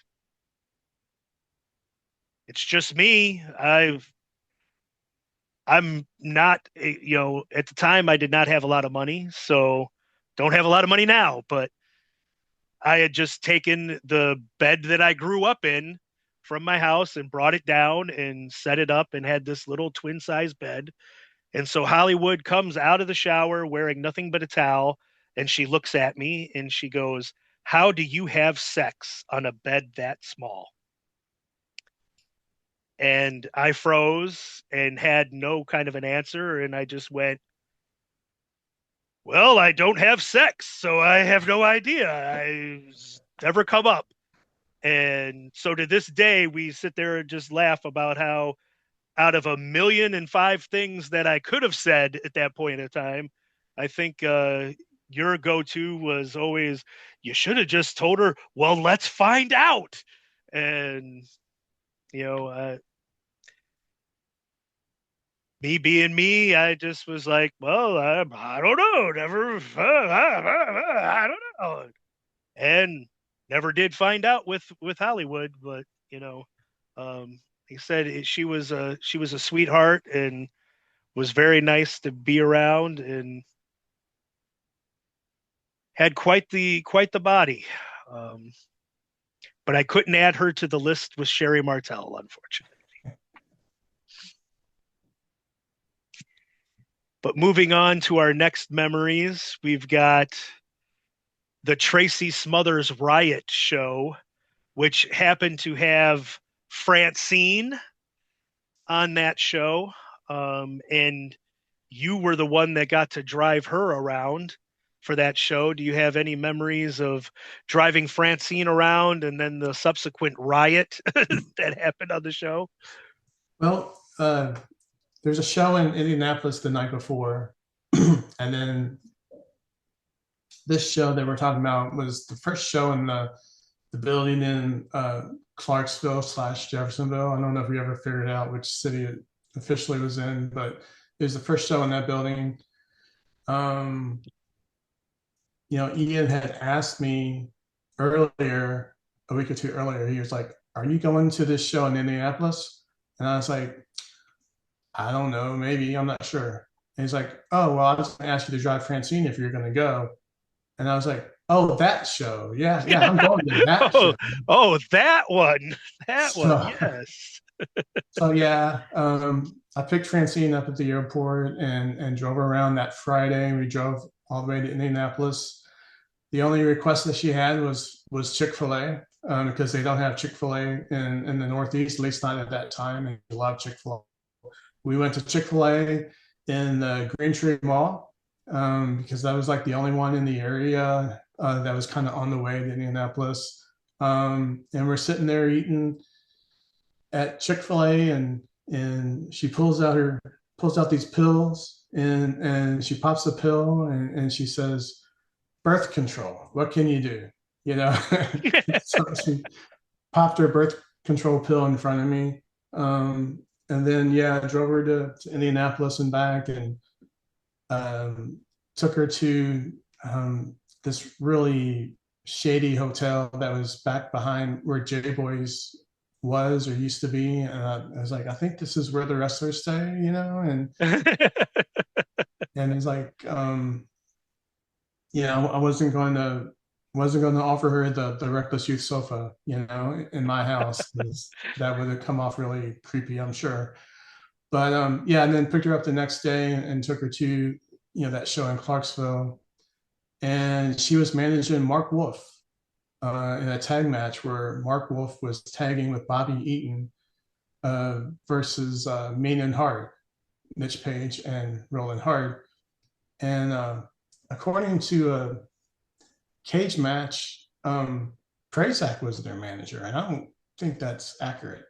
It's just me. I'm not, at the time I did not have a lot of money, so don't have a lot of money now, but I had just taken the bed that I grew up in from my house and brought it down and set it up and had this little twin size bed. And so Hollywood comes out of the shower wearing nothing but a towel, and she looks at me and she goes, "How do you have sex on a bed that small?" And I froze and had no kind of an answer. And I just went, "Well, I don't have sex, so I have no idea. I never come up." And so to this day, we sit there and just laugh about how out of 1,000,005 things that I could have said at that point in time, I think your go-to was always, "You should have just told her, well, let's find out." And, you know, uh, me being me, I just was like, "Well, I don't know. Never, I don't know." And never did find out with Hollywood. But, he said she was a sweetheart and was very nice to be around, and had quite the body. Um, but I couldn't add her to the list with Sherry Martel, unfortunately. But moving on to our next memories, we've got the Tracy Smothers Riot show, which happened to have Francine on that show. And you were the one that got to drive her around for that show. Do you have any memories of driving Francine around and then the subsequent riot that happened on the show? Well, there's a show in Indianapolis the night before, and then this show that we're talking about was the first show in the building in Clarksville / Jeffersonville. I don't know if we ever figured out which city it officially was in, but it was the first show in that building. Um, Ian had asked me earlier, a week or two earlier, he was like, "Are you going to this show in Indianapolis?" And I was like, "I don't know, maybe, I'm not sure." And he's like, oh, well, I was going to ask you to drive Francine if you're going to go. And I was like, oh, that show. Yeah, yeah, I'm going to that Oh, show. oh, that one. That one. So, Yes. so yeah, I picked Francine up at the airport and drove her around that Friday. We drove all the way to Indianapolis. The only request that she had was Chick-fil-A, because they don't have Chick-fil-A in the Northeast, at least not at that time. And we love Chick-fil-A. We went to Chick-fil-A in the Green Tree Mall, because that was like the only one in the area that was kind of on the way to Indianapolis. And we're sitting there eating at Chick-fil-A, and she pulls out these pills, and she pops a pill, and she says, birth control, what can you do? You know, so she popped her birth control pill in front of me. And then, yeah, I drove her to Indianapolis and back, and um, took her to this really shady hotel that was back behind where JBoy's was or used to be. And I was like, I think this is where the wrestlers stay, you know? And it's like, you know, I wasn't going to offer her the reckless youth sofa, you know, in my house, because that would have come off really creepy, I'm sure. But yeah, and then picked her up the next day and took her to, that show in Clarksville, and she was managing Mark Wolf in a tag match where Mark Wolf was tagging with Bobby Eaton versus Mean and Hard, Mitch Page and Roland Hart. And according to a cage match, Prazak was their manager, and I don't think that's accurate.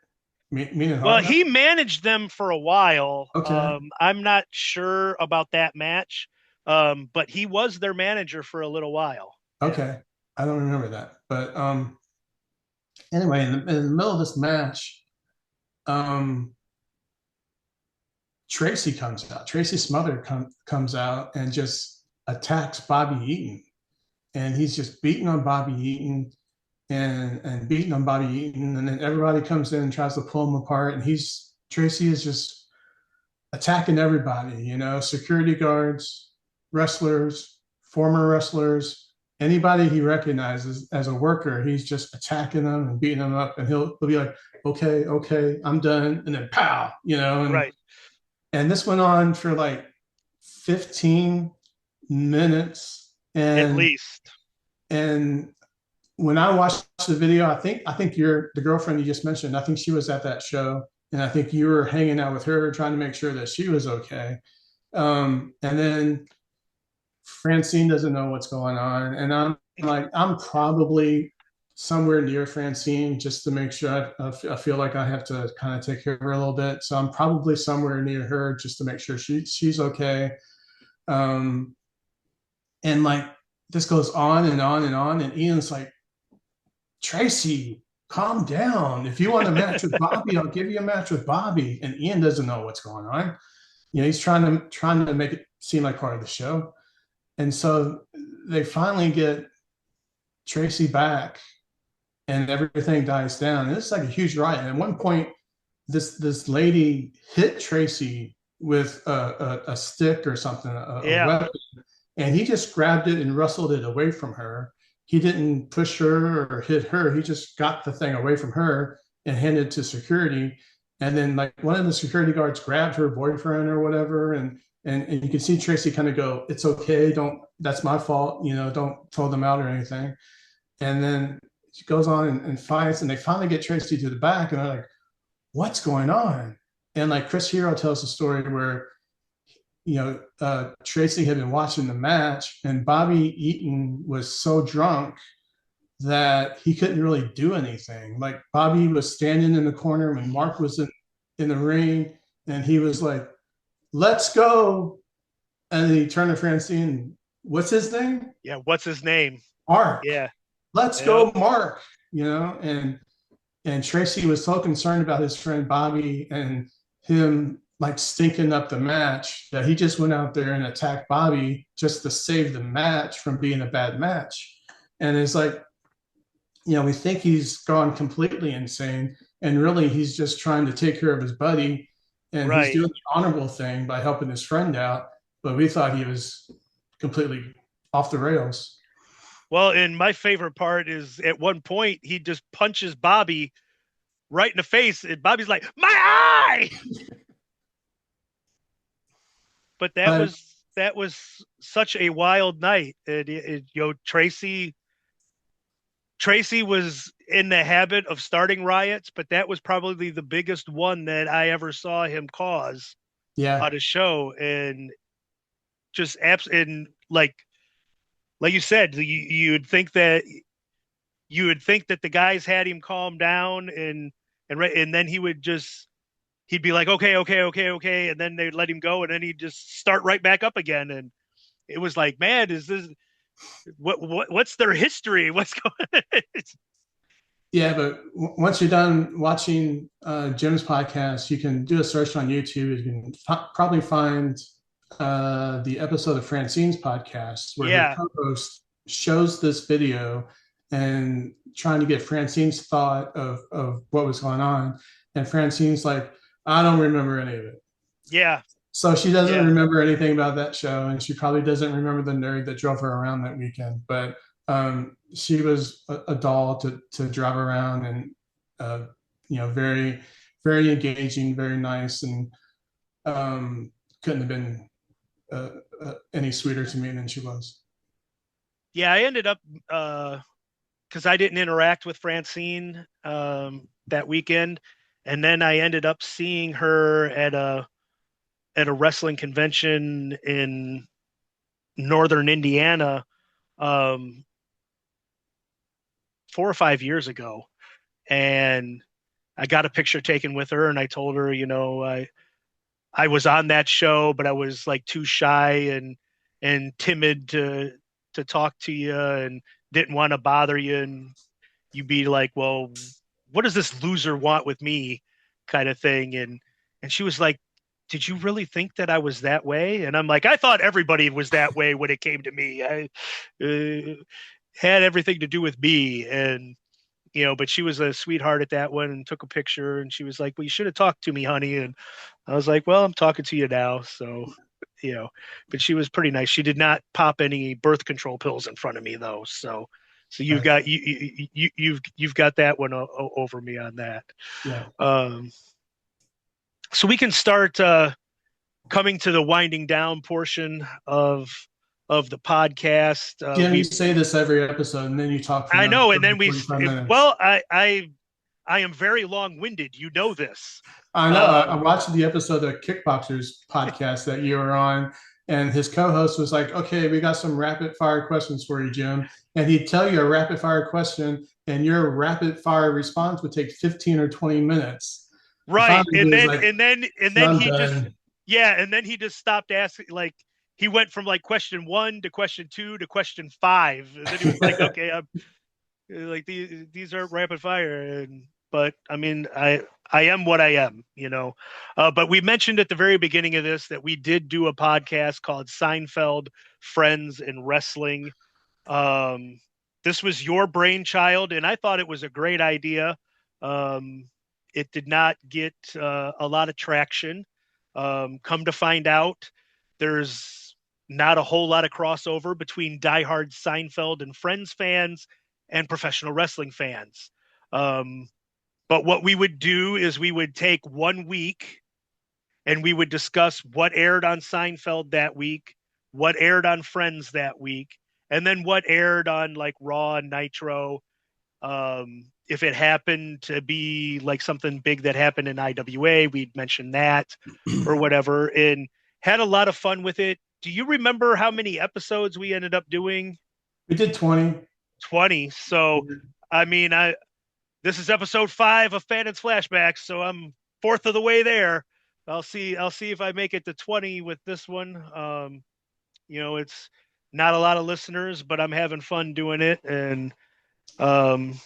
Mean and Well, Hard. he managed them for a while. Okay. I'm not sure about that match, but he was their manager for a little while. Yeah. Okay. I don't remember that, but anyway, in the middle of this match, um, Tracy comes out. Tracy Smother comes out and just attacks Bobby Eaton, and he's just beating on Bobby Eaton and beating on Bobby Eaton, and then everybody comes in and tries to pull him apart, and Tracy is just attacking everybody, security guards, wrestlers, former wrestlers, anybody he recognizes as a worker. He's just attacking them and beating them up, and he'll be like, okay, I'm done, and then pow, Right. and this went on for like 15 minutes. At And least. and when I watched the video, I think you're the girlfriend you just mentioned. I think she was at that show, and I think you were hanging out with her, trying to make sure that she was okay. And then Francine doesn't know what's going on, and I'm like, I'm probably somewhere near Francine just to make sure. I feel like I have to kind of take care of her a little bit, so I'm probably somewhere near her just to make sure she's okay. Um, and like this goes on and on and on, and Ian's like, Tracy, calm down. If you want a match with Bobby, I'll give you a match with Bobby. And Ian doesn't know what's going on. He's trying to make it seem like part of the show. And so they finally get Tracy back, and everything dies down. And it's like a huge riot. And at one point, this lady hit Tracy with a stick or something, a weapon, and he just grabbed it and wrestled it away from her. He didn't push her or hit her. He just got the thing away from her and handed it to security. And then like one of the security guards grabbed her boyfriend or whatever. And you can see Tracy kind of go, it's okay. That's my fault. Don't throw them out or anything. And then she goes on and fights, and they finally get Tracy to the back, and they're like, what's going on? And like Chris Hero tells the story where, Tracy had been watching the match, and Bobby Eaton was so drunk that he couldn't really do anything. Like Bobby was standing in the corner when Mark was in the ring, and he was like, let's go. And then he turned to Francine, what's his name? Yeah. What's his name? Mark. Yeah. Let's go, Mark. And Tracy was so concerned about his friend Bobby and him like stinking up the match that he just went out there and attacked Bobby just to save the match from being a bad match. And it's like, we think he's gone completely insane, and really he's just trying to take care of his buddy, and he's doing the honorable thing by helping his friend out. but we thought he was completely off the rails. Well, and my favorite part is at one point he just punches Bobby right in the face, and Bobby's like, "My eye!" But But that was such a wild night. Tracy was in the habit of starting riots, but that was probably the biggest one that I ever saw him cause yeah, on a show, and just abs and like you said, you would think that the guys had him calm down, and then he'd be like, okay, okay, okay, okay, and then they'd let him go, and then he'd just start right back up again, and it was like, man, is this what's their history? What's going on? yeah. But once you're done watching Jim's podcast, you can do a search on YouTube. You can probably find the episode of Francine's podcast where her Yeah, co-host shows this video and trying to get Francine's thought of what was going on. And Francine's like, I don't remember any of it. yeah, So she doesn't yeah. remember anything about that show, and she probably doesn't remember the nerd that drove her around that weekend. But she was a doll to drive around, and very very engaging, very nice, and couldn't have been any sweeter to me than she was. Yeah, I ended up because I didn't interact with Francine that weekend, and then I ended up seeing her at a wrestling convention in northern Indiana, um, 4 or 5 years ago, and I got a picture taken with her, and I told her, I was on that show, but I was like too shy and timid to talk to you, and didn't want to bother you, and you'd be like, well, what does this loser want with me, kind of thing, and she was like, did you really think that I was that way? And I'm like, I thought everybody was that way when it came to me. I had everything to do with me, and but she was a sweetheart at that one, and took a picture, and she was like, well, you should have talked to me, honey. And I was like, well, I'm talking to you now. So, you know, but she was pretty nice. She did not pop any birth control pills in front of me though. So you've Right. got you've got that one over me on that. Yeah. Um, so we can start coming to the winding down portion of the podcast. Jim, you We say this every episode, and then you talk for I another know, and 30, then 45 minutes. well, I am very long winded. You know this. I know. I Um, watched the episode of Kickboxers podcast that you were on, and his co-host was like, "Okay, we got some rapid fire questions for you, Jim." And he'd tell you a rapid fire question, and your rapid fire response would take 15 or 20 minutes. And right, finally, he was like, and then "I'm he just done." yeah, and then he just stopped asking. Like he went from like question one to question two to question five, and then he was like, "Okay, I'm like these are rapid fire." And but I mean, I am what I am, But we mentioned at the very beginning of this that we did do a podcast called Seinfeld, Friends, and Wrestling. Um, this was your brainchild, and I thought it was a great idea. Um, it did not get a lot of traction. Come to find out, there's not a whole lot of crossover between diehard Seinfeld and Friends fans and professional wrestling fans. Um, but what we would do is we would take 1 week and we would discuss what aired on Seinfeld that week, what aired on Friends that week, and then what aired on like Raw and Nitro. If it happened to be like something big that happened in IWA, we'd mention that or whatever, and had a lot of fun with it. Do you remember how many episodes we ended up doing? We did 20. 20. So, I mean, this is episode 5 of Fannin's Flashbacks, so I'm fourth of the way there. I'll see if I make it to 20 with this one. It's not a lot of listeners, but I'm having fun doing it, and um,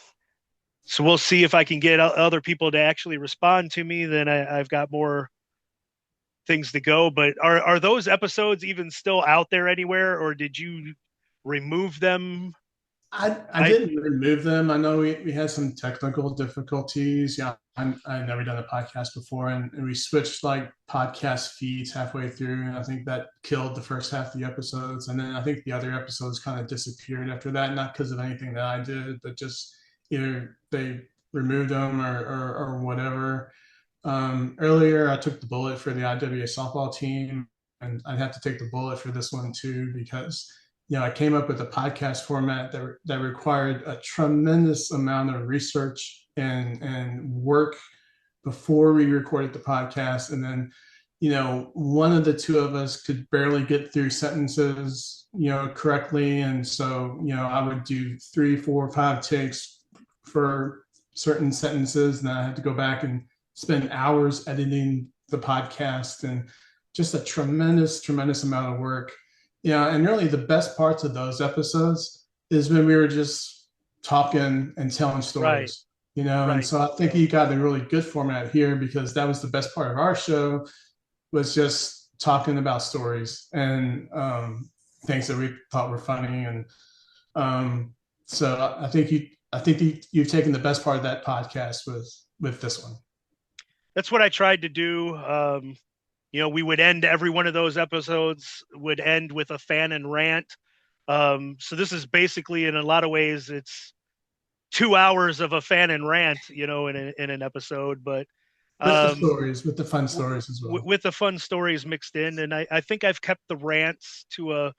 so we'll see if I can get other people to actually respond to me. Then I've got more things to go. But are those episodes even still out there anywhere, or did you remove them? I I didn't remove them. I know we had some technical difficulties. Yeah, I'd never done a podcast before, and we switched like podcast feeds halfway through, and I think that killed the first half of the episodes, and then I think the other episodes kind of disappeared after that, not because of anything that I did, but just either they removed them or whatever. Earlier, I took the bullet for the IWA softball team, and I'd have to take the bullet for this one too because I came up with a podcast format that required a tremendous amount of research and work before we recorded the podcast, and then one of the two of us could barely get through sentences correctly, and so I would do 3 4 5 takes for certain sentences, and I had to go back and spend hours editing the podcast, and just a tremendous amount of work. And really the best parts of those episodes is when we were just talking and telling Right. stories, and so I think you got a really good format here because that was the best part of our show, was just talking about stories and things that we thought were funny. And so I think you've taken the best part of that podcast with this one. That's what I tried to do. We would end every one of those episodes would end with a Fannin rant. So this is basically, in a lot of ways, it's 2 hours of a Fannin rant, in an episode, but with the fun stories as well. With the fun stories mixed in. And I think I've kept the rants to a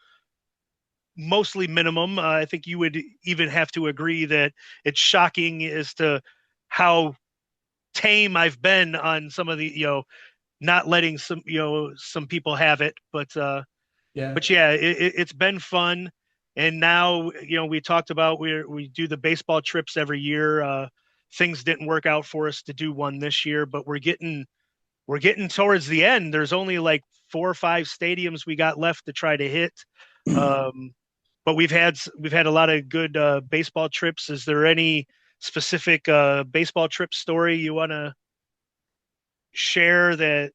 mostly minimum. I think you would even have to agree that it's shocking as to how tame I've been on some of the, not letting some people have it, but it's been fun. And now, we talked about, we do the baseball trips every year. Things didn't work out for us to do one this year, but we're getting towards the end. There's only like 4 or 5 stadiums we got left to try to hit. But we've had a lot of good baseball trips. Is there any specific baseball trip story you want to share? That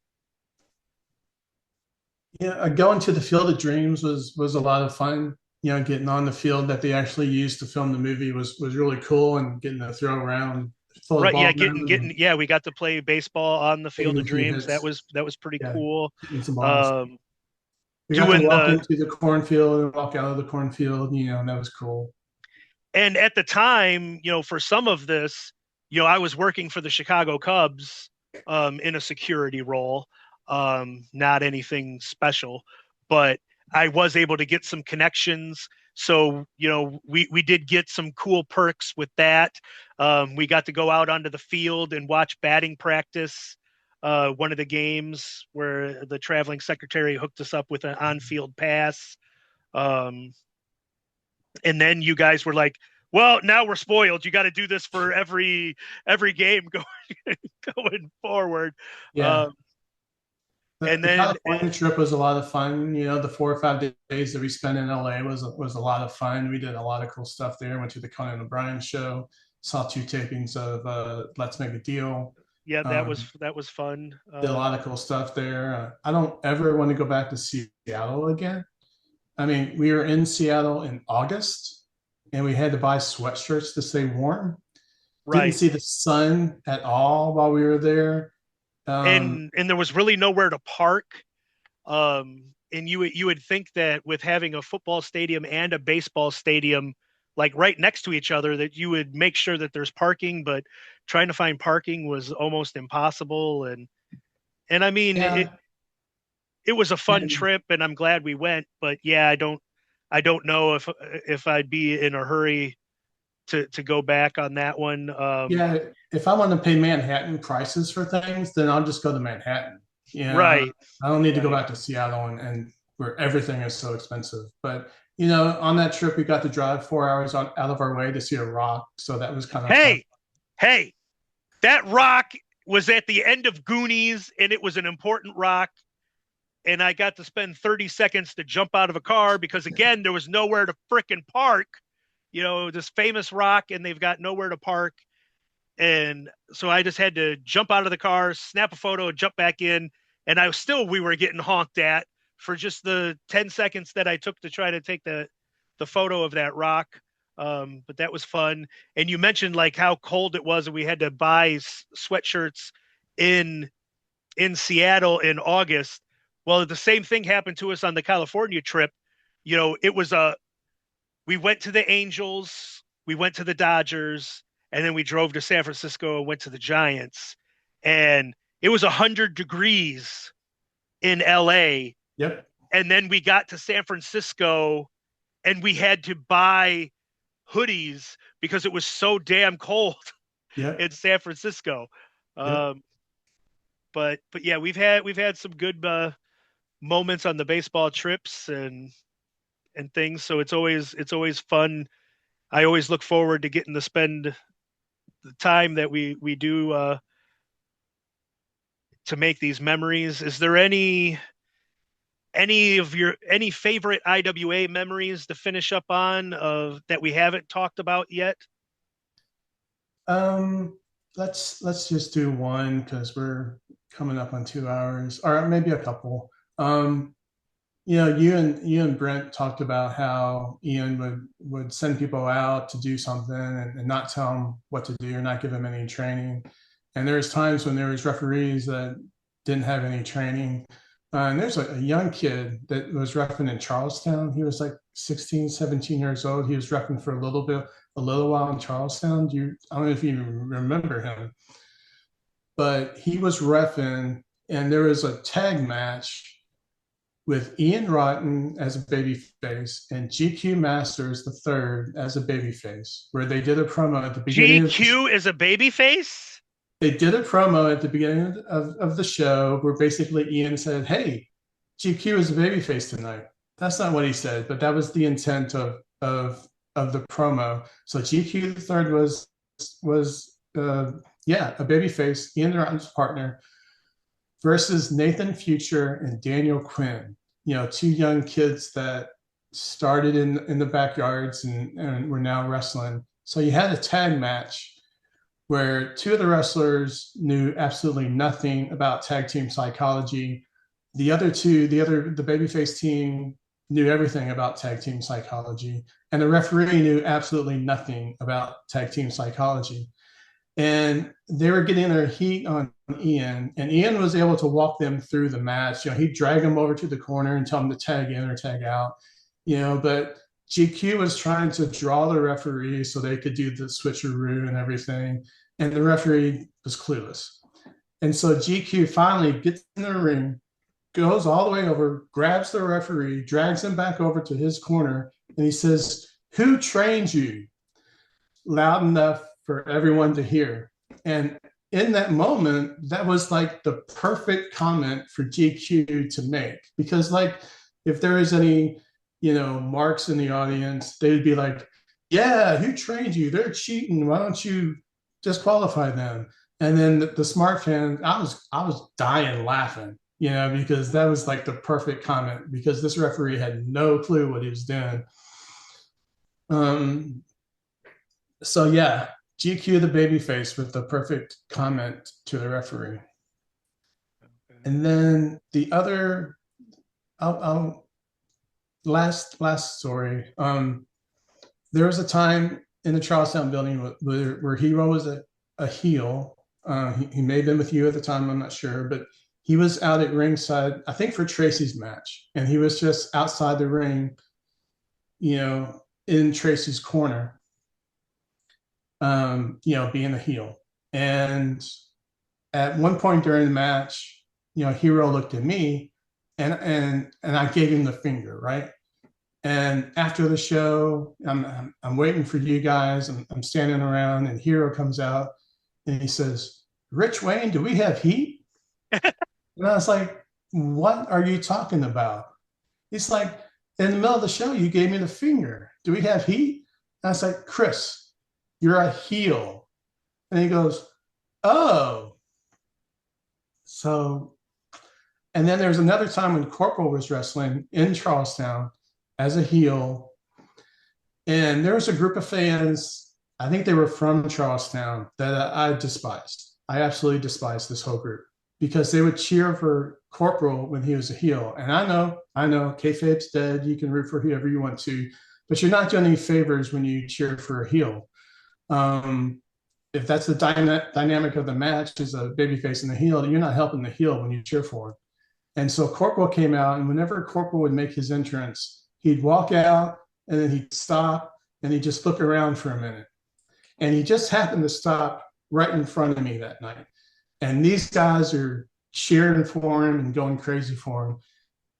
going to the Field of Dreams was a lot of fun. Getting on the field that they actually used to film the movie was really cool, and getting to throw around full of right, yeah, we got to play baseball on the Field of Dreams. That was pretty cool. We got to walk into the cornfield and walk out of the cornfield, that was cool. And at the time, for some of this, I was working for the Chicago Cubs in a security role, not anything special, but I was able to get some connections. So, we did get some cool perks with that. We got to go out onto the field and watch batting practice. One of the games where the traveling secretary hooked us up with an on-field pass. And then you guys were like, well, now we're spoiled. You got to do this for every game going forward. Yeah. And the then California trip was a lot of fun. The 4 or 5 days that we spent in LA was a lot of fun. We did a lot of cool stuff there. Went to the Conan O'Brien show, saw 2 tapings of Let's Make a Deal. Yeah, that was fun. Did a lot of cool stuff there. I don't ever want to go back to Seattle again. I mean, we were in Seattle in August, and we had to buy sweatshirts to stay warm. Right. Didn't see the sun at all while we were there. And there was really nowhere to park. And you would think that with having a football stadium and a baseball stadium like right next to each other, that you would make sure that there's parking, but trying to find parking was almost impossible. And I mean, it was a fun trip, and I'm glad we went, but yeah, I don't know if I'd be in a hurry to go back on that one. If I want to pay Manhattan prices for things, then I'll just go to Manhattan. Right. I don't need to go back to Seattle and where everything is so expensive. But on that trip, we got to drive 4 hours out of our way to see a rock, so that was kind of fun. Hey, that rock was at the end of Goonies, and it was an important rock. And I got to spend 30 seconds to jump out of a car because, again, there was nowhere to frickin' park. This famous rock, and they've got nowhere to park. And so I just had to jump out of the car, snap a photo, and jump back in. And we were getting honked at for just the 10 seconds that I took to try to take the photo of that rock. But that was fun. And you mentioned like how cold it was, and we had to buy sweatshirts in Seattle in August. Well, the same thing happened to us on the California trip. It was we went to the Angels, we went to the Dodgers, and then we drove to San Francisco and went to the Giants. And it was 100 degrees in LA. Yep. And then we got to San Francisco and we had to buy hoodies because it was so damn cold Yep. in San Francisco. Yep. But yeah, we've had some good moments on the baseball trips and things. So it's always fun. I always look forward to getting to spend the time that we do to make these memories. Is there any favorite IWA memories to finish up on of that we haven't talked about yet? Um, let's just do one because we're coming up on 2 hours, or maybe a couple. You and Brent talked about how Ian would send people out to do something and not tell them what to do or not give them any training. And there's times when there was referees that didn't have any training. And there's a young kid that was reffing in Charlestown. He was like 16, 17 years old. He was reffing for a little while in Charlestown. I don't know if you remember him, but he was reffing, and there was a tag match with Ian Rotten as a babyface and GQ Masters the third as a babyface, where they did a promo at the beginning. GQ is a babyface? They did a promo at the beginning of the show where basically Ian said, "Hey, GQ is a babyface tonight." That's not what he said, but that was the intent of the promo. So GQ the third was a babyface, Ian Rotten's partner, versus Nathan Future and Daniel Quinn. Two young kids that started in the backyards and were now wrestling. So you had a tag match where two of the wrestlers knew absolutely nothing about tag team psychology. The other two, the babyface team, knew everything about tag team psychology, and the referee knew absolutely nothing about tag team psychology. And they were getting their heat on Ian, and Ian was able to walk them through the match. He'd drag them over to the corner and tell them to tag in or tag out, but GQ was trying to draw the referee so they could do the switcheroo and everything, and the referee was clueless. And so GQ finally gets in the ring, goes all the way over, grabs the referee, drags him back over to his corner, and he says, "Who trained you?" Loud enough for everyone to hear. And in that moment, that was like the perfect comment for GQ to make, because like if there is any marks in the audience, they'd be like, "Yeah, who trained you? They're cheating. Why don't you disqualify them?" And then the smart fan, I was dying laughing, because that was like the perfect comment, because this referee had no clue what he was doing. So yeah, GQ the babyface with the perfect comment to the referee. And then the other, I'll last story. There was a time in the Charlestown building where Hero was a heel. He may have been with you at the time, I'm not sure, but he was out at ringside, I think for Tracy's match, and he was just outside the ring, in Tracy's corner, being a heel. And at one point during the match, Hero looked at me and I gave him the finger, right? And after the show, I'm waiting for you guys. I'm standing around, and Hero comes out and he says, "Rich Wayne, do we have heat?" And I was like, "What are you talking about?" He's like, "In the middle of the show, you gave me the finger. Do we have heat?" And I was like, "Chris, you're a heel." And he goes, "Oh." So, and then there was another time when Corporal was wrestling in Charlestown as a heel. And there was a group of fans, I think they were from Charlestown, that I despised. I absolutely despised this whole group, because they would cheer for Corporal when he was a heel. And I know, kayfabe's dead. You can root for whoever you want to. but you're not doing any favors when you cheer for a heel. Um, if that's the dynamic of the match is a babyface and the heel, you're not helping the heel when you cheer for him. And so Corporal came out, and whenever Corporal would make his entrance, he'd walk out and then he'd stop and he'd just look around for a minute. And he just happened to stop right in front of me that night. And these guys are cheering for him and going crazy for him.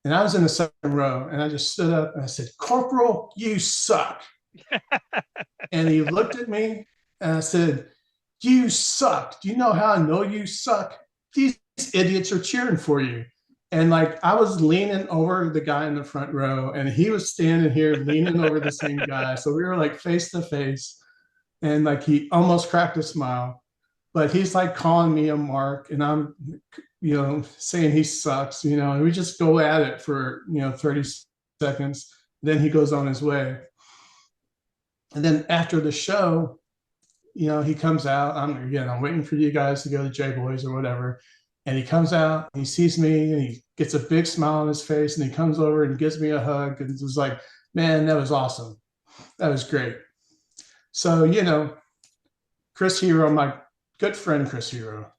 And I was in the second row, and I just stood up and I said, "Corporal, you suck." And he looked at me and I said, "You suck. Do you know how I know you suck? These idiots are cheering for you." And like I was leaning over the guy in the front row, and he was standing here leaning over the same guy. So we were like face to face, and like he almost cracked a smile, but he's like calling me a mark, and I'm, saying he sucks, and we just go at it for 30 seconds. Then he goes on his way. And then after the show, he comes out. I'm waiting for you guys to go to JBoys or whatever. And he comes out, he sees me, and he gets a big smile on his face, and he comes over and gives me a hug. And it was like, "Man, that was awesome. That was great." So, Chris Hero, my good friend, Chris Hero,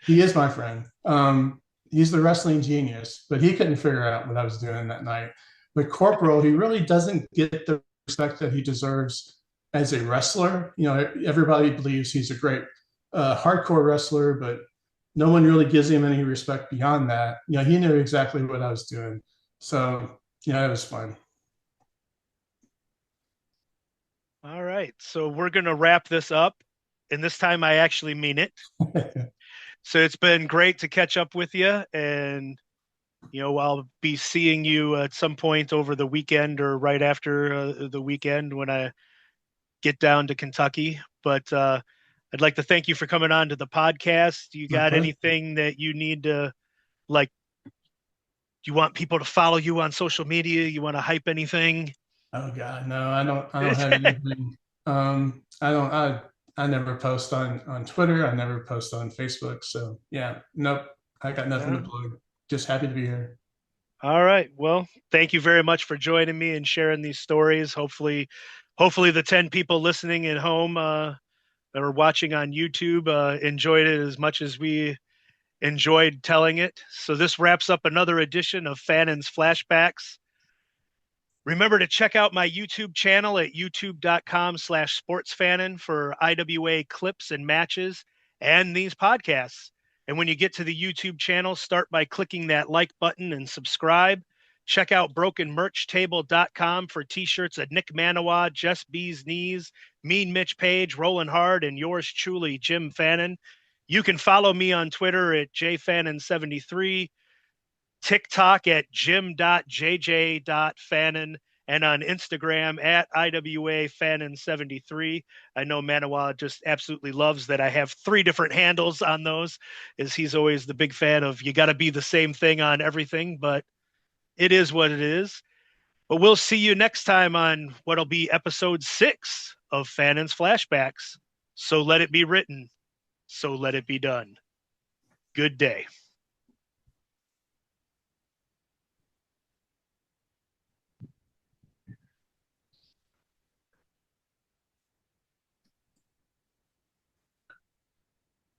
he is my friend. He's the wrestling genius, but he couldn't figure out what I was doing that night. But Corporal, he really doesn't get the respect that he deserves as a wrestler. Everybody believes he's a great hardcore wrestler, but no one really gives him any respect beyond that. He knew exactly what I was doing. So, it was fun. All right. So we're going to wrap this up. And this time I actually mean it. So it's been great to catch up with you. And, I'll be seeing you at some point over the weekend or right after the weekend when I get down to Kentucky. But I'd like to thank you for coming on to the podcast. You got anything that you need to, like, do you want people to follow you on social media? You want to hype anything? Oh God, no, I don't have anything. I never post on Twitter. I never post on Facebook. So yeah, nope. I got nothing to plug. Just happy to be here. All right. Well, thank you very much for joining me and sharing these stories. Hopefully the 10 people listening at home or watching on YouTube enjoyed it as much as we enjoyed telling it. So this wraps up another edition of Fannin's Flashbacks. Remember to check out my YouTube channel at youtube.com/sportsfannin for IWA clips and matches and these podcasts. And when you get to the YouTube channel, start by clicking that like button and subscribe. Check out brokenmerchtable.com for t-shirts of Nick Maniwa, Jess B's Knees, Mean Mitch Page, Rolling Hard, and yours truly, Jim Fannin. You can follow me on Twitter at jfannin73, TikTok at jim.jj.fannin, and on Instagram at IWA Fannin73. I know Maniwa just absolutely loves that I have 3 different handles on those, as he's always the big fan of you got to be the same thing on everything, but it is what it is. But we'll see you next time on what'll be episode 6 of Fannin's Flashbacks. So let it be written. So let it be done. Good day.